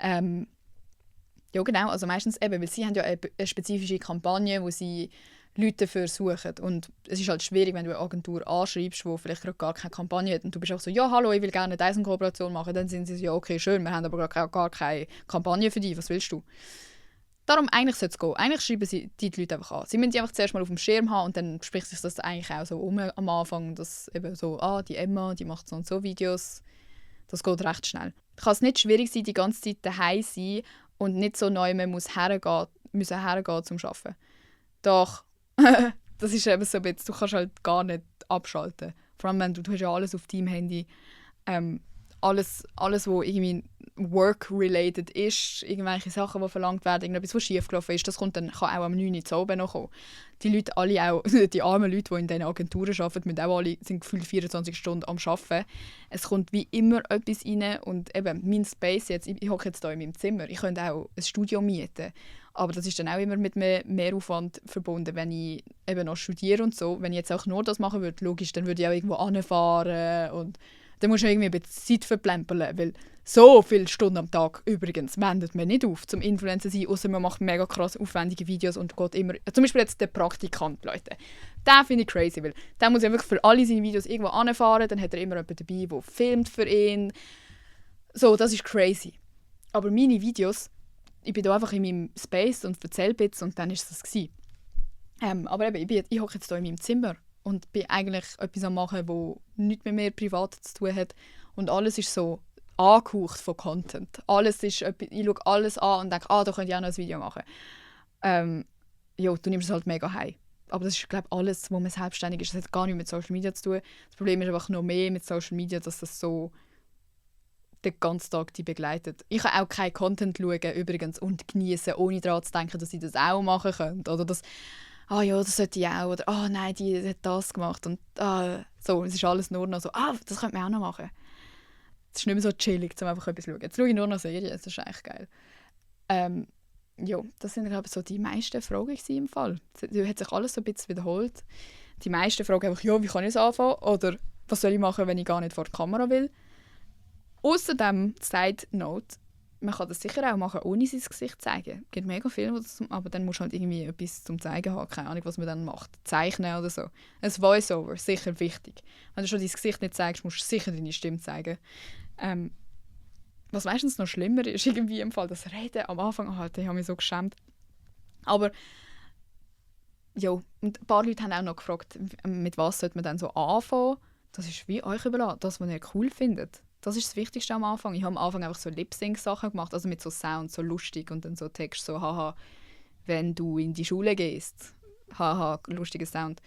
Ja genau, also meistens eben, weil sie haben ja eine spezifische Kampagne, wo sie Leute dafür suchen. Und es ist halt schwierig, wenn du eine Agentur anschreibst, die vielleicht gerade gar keine Kampagne hat und du bist auch so, ja hallo, ich will gerne eine Kooperation machen, dann sind sie so, ja okay, schön, wir haben aber gerade gar keine Kampagne für dich, was willst du? Darum, eigentlich sollte es gehen. Eigentlich schreiben sie die Leute einfach an. Sie müssen die einfach zuerst mal auf dem Schirm haben und dann spricht sich das eigentlich auch so am Anfang, dass eben so, die Emma, die macht so und so Videos. Das geht recht schnell. Kann es nicht schwierig sein, die ganze Zeit daheim sein und nicht so neu muss hergehen zum Arbeiten. Doch, das ist eben so ein bisschen, du kannst halt gar nicht abschalten. Vor allem, wenn du hast ja alles auf deinem Handy. Alles, was irgendwie work-related ist, irgendwelche Sachen, die verlangt werden, irgendetwas, was schiefgelaufen ist, das kann auch am 9 Uhr zu Abend noch kommen. Die Leute alle auch, die armen Leute, die in diesen Agenturen arbeiten, sind auch alle sind gefühlt 24 Stunden am Arbeiten. Es kommt wie immer etwas rein und eben mein Space jetzt, ich hocke jetzt hier in meinem Zimmer, ich könnte auch ein Studio mieten, aber das ist dann auch immer mit mehr Mehraufwand verbunden, wenn ich eben noch studiere und so. Wenn ich jetzt auch nur das machen würde, logisch, dann würde ich auch irgendwo anfahren und dann musst du irgendwie ein bisschen Zeit verplempern, weil so viele Stunden am Tag übrigens wendet man nicht auf, zum Influencer zu sein, außer man macht mega krass aufwendige Videos und geht immer... Zum Beispiel jetzt der Praktikant, Leute. Den finde ich crazy, weil der muss ja wirklich für alle seine Videos irgendwo anfahren, dann hat er immer jemanden dabei, der filmt für ihn. So, das ist crazy. Aber meine Videos, ich bin da einfach in meinem Space und erzähle Bits und dann war es das gewesen. Aber eben, ich hocke jetzt hier in meinem Zimmer und bin eigentlich etwas am machen, das nichts mit mir privat zu tun hat. Und alles ist so angehaucht von Content. Alles ist, ich schaue alles an und denke, da könnte ich auch noch ein Video machen. Ja, du nimmst es halt mega heim. Aber das ist, glaube ich, alles, wo man selbstständig ist. Das hat gar nichts mit Social Media zu tun. Das Problem ist einfach noch mehr mit Social Media, dass das so den ganzen Tag die begleitet. Ich kann auch keinen Content schauen übrigens und genießen, ohne daran zu denken, dass ich das auch machen könnte. Oder dass, ja, das sollte ich auch. Oder, nein, die hat das gemacht. Und so, es ist alles nur noch so, das könnte man auch noch machen. Es ist nicht mehr so chillig, um einfach etwas zu schauen. Jetzt schaue ich nur noch Serien, das ist eigentlich geil. Ja, das sind, glaube ich, so die meisten Fragen im Fall. Es hat sich alles so ein bisschen wiederholt. Die meisten Fragen einfach, ja, wie kann ich es anfangen? Oder was soll ich machen, wenn ich gar nicht vor die Kamera will? Außerdem, Side Note, man kann das sicher auch machen, ohne sein Gesicht zu zeigen. Es gibt mega viel, aber dann musst du halt irgendwie etwas zum Zeigen haben. Keine Ahnung, was man dann macht. Zeichnen oder so. Ein Voice-Over, sicher wichtig. Wenn du schon dein Gesicht nicht zeigst, musst du sicher deine Stimme zeigen. Was meistens noch schlimmer ist, irgendwie im Fall das Reden am Anfang, ich habe mich so geschämt. Aber ja, und ein paar Leute haben auch noch gefragt, mit was sollte man dann so anfangen. Das ist wie euch überlassen, das, was ihr cool findet. Das ist das Wichtigste am Anfang. Ich habe am Anfang einfach so Lip-Sync-Sachen gemacht, also mit so Sound, so lustig und dann so Text, so haha, wenn du in die Schule gehst. Haha, lustiger Sound.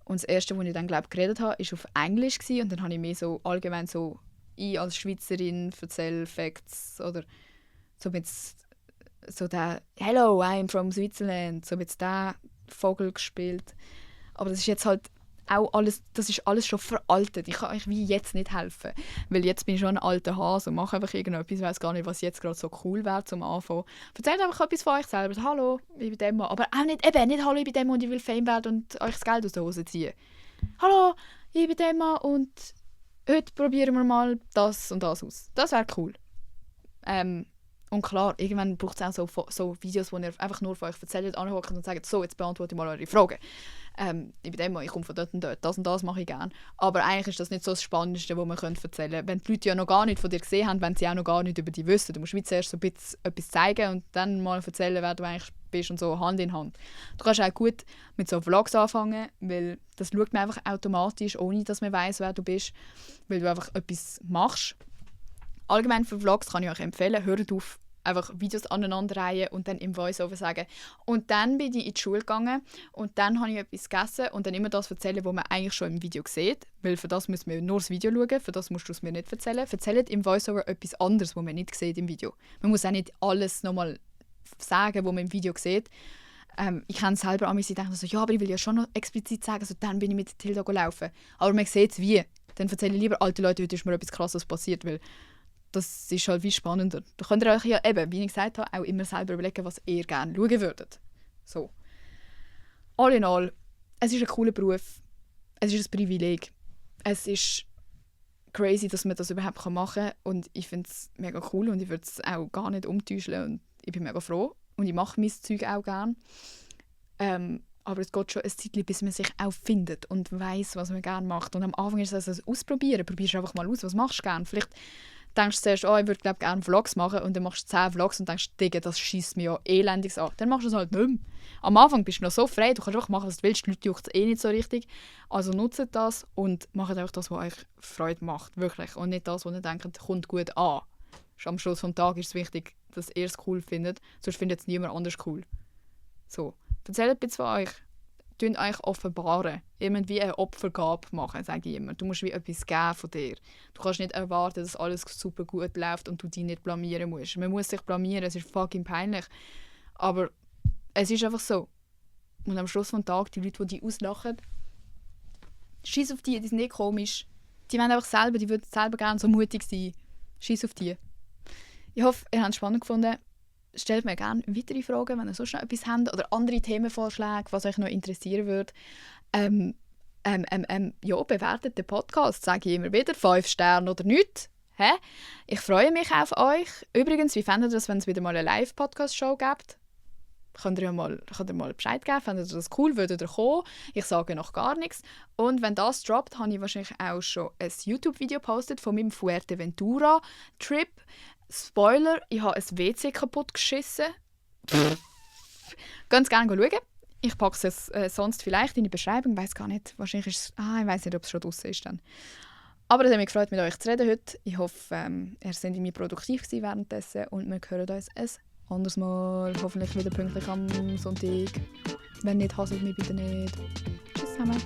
Und das Erste, was ich dann, glaube ich, geredet habe, war auf Englisch gewesen, und dann habe ich mehr so allgemein so, ich als Schweizerin erzähle Facts oder so mit so der «Hello, I'm from Switzerland», so mit der Vogel gespielt. Aber das ist jetzt halt auch alles, das ist alles schon veraltet. Ich kann euch wie jetzt nicht helfen, weil jetzt bin ich schon ein alter Hase und mache einfach irgendetwas, ich weiß gar nicht, was jetzt gerade so cool wäre zum Anfang. Erzählt einfach etwas von euch selber. «Hallo, ich bin Emma», aber auch nicht «Hallo, ich bin Emma und ich will Fame werden und euch das Geld aus der Hose ziehen». «Hallo, ich bin Emma und heute probieren wir mal das und das aus». Das wäre cool. Und klar, irgendwann braucht es auch so Videos, wo ihr einfach nur von euch erzählt, anhockt und sagt, so, jetzt beantworte ich mal eure Fragen. Ich bin Emma, ich komme von dort und dort, das und das mache ich gerne. Aber eigentlich ist das nicht so das Spannendste, was man erzählen könnte. Wenn die Leute ja noch gar nicht von dir gesehen haben, wenn sie auch noch gar nicht über dich wissen. Du musst wie zuerst so ein bisschen etwas zeigen und dann mal erzählen, wer du eigentlich bist und so Hand in Hand. Du kannst auch gut mit so Vlogs anfangen, weil das schaut man einfach automatisch, ohne dass man weiss, wer du bist, weil du einfach etwas machst. Allgemein für Vlogs kann ich euch empfehlen, hört auf, einfach Videos aneinanderreihen und dann im Voice-Over sagen. Und dann bin ich in die Schule gegangen und dann habe ich etwas gegessen und dann immer das erzählen, was man eigentlich schon im Video sieht. Weil für das müssen wir nur das Video schauen, für das musst du es mir nicht erzählen. Erzählt im Voice-Over etwas anderes, was man nicht sieht im Video. Man muss auch nicht alles nochmal sagen, was man im Video sieht. Ich kenne es selber an mir, ich denke so, ja, aber ich will ja schon noch explizit sagen, also dann bin ich mit Tilda laufen. Aber man sieht es wie. Dann erzähle ich lieber, alte Leute, heute ist mir etwas Krasses passiert, weil das ist halt wie spannender. Da könnt ihr euch ja eben, wie ich gesagt habe, auch immer selber überlegen, was ihr gerne schauen würdet. So. All in all, es ist ein cooler Beruf. Es ist ein Privileg. Es ist crazy, dass man das überhaupt machen kann. Und ich finde es mega cool und ich würde es auch gar nicht umtäuschen. Und ich bin mega froh. Und ich mache mein Zeug auch gerne. Aber es geht schon ein Zeitchen, bis man sich auch findet und weiss, was man gerne macht. Und am Anfang ist es also Ausprobieren. Probierst du einfach mal aus, was machst du gerne. Vielleicht denkst du zuerst, ich würde gerne Vlogs machen und dann machst du 10 Vlogs und denkst, Digga, das schießt mir ja elendig an. Dann machst du es halt nicht mehr. Am Anfang bist du noch so frei, du kannst einfach machen, was du willst, die Leute juckt es eh nicht so richtig. Also nutzt das und macht einfach das, was euch Freude macht, wirklich. Und nicht das, was ihr denkt, kommt gut an. Am Schluss des Tages ist es wichtig, dass ihr es cool findet, sonst findet es niemand anders cool. So, erzählt ein bisschen von euch. Tun euch offenbaren. Irgendwie eine Opfergabe machen, sage ich immer. Du musst wie etwas geben von dir. Du kannst nicht erwarten, dass alles super gut läuft und du dich nicht blamieren musst. Man muss sich blamieren, es ist fucking peinlich. Aber es ist einfach so. Und am Schluss des Tages, die Leute, die dich auslachen, scheiß auf die sind nicht komisch. Die wollen einfach selber, die würden selber gerne so mutig sein. Scheiß auf die. Ich hoffe, ihr habt es spannend gefunden. Stellt mir gerne weitere Fragen, wenn ihr sonst noch etwas habt oder andere Themenvorschläge, was euch noch interessieren würde. Ja, bewertet den Podcast, sage ich immer wieder. 5 Sterne oder nichts. Ich freue mich auf euch. Übrigens, wie fändet ihr das, wenn es wieder mal eine Live-Podcast-Show gibt? Könnt ihr mal Bescheid geben, fändet ihr das cool, würdet ihr kommen? Ich sage noch gar nichts. Und wenn das droppt, habe ich wahrscheinlich auch schon ein YouTube-Video gepostet von meinem Fuerteventura-Trip. Spoiler, ich habe ein WC kaputt geschissen. Ganz gerne schauen. Ich packe es sonst vielleicht in die Beschreibung. Ich weiß gar nicht. Wahrscheinlich ist es... ich weiß nicht, ob es schon draussen ist dann. Aber es hat mich gefreut, mit euch zu reden heute. Ich hoffe, ihr seid irgendwie produktiv gewesen währenddessen und wir hören uns ein anderes Mal. Hoffentlich wieder pünktlich am Sonntag. Wenn nicht, hasst mich bitte nicht. Tschüss zusammen.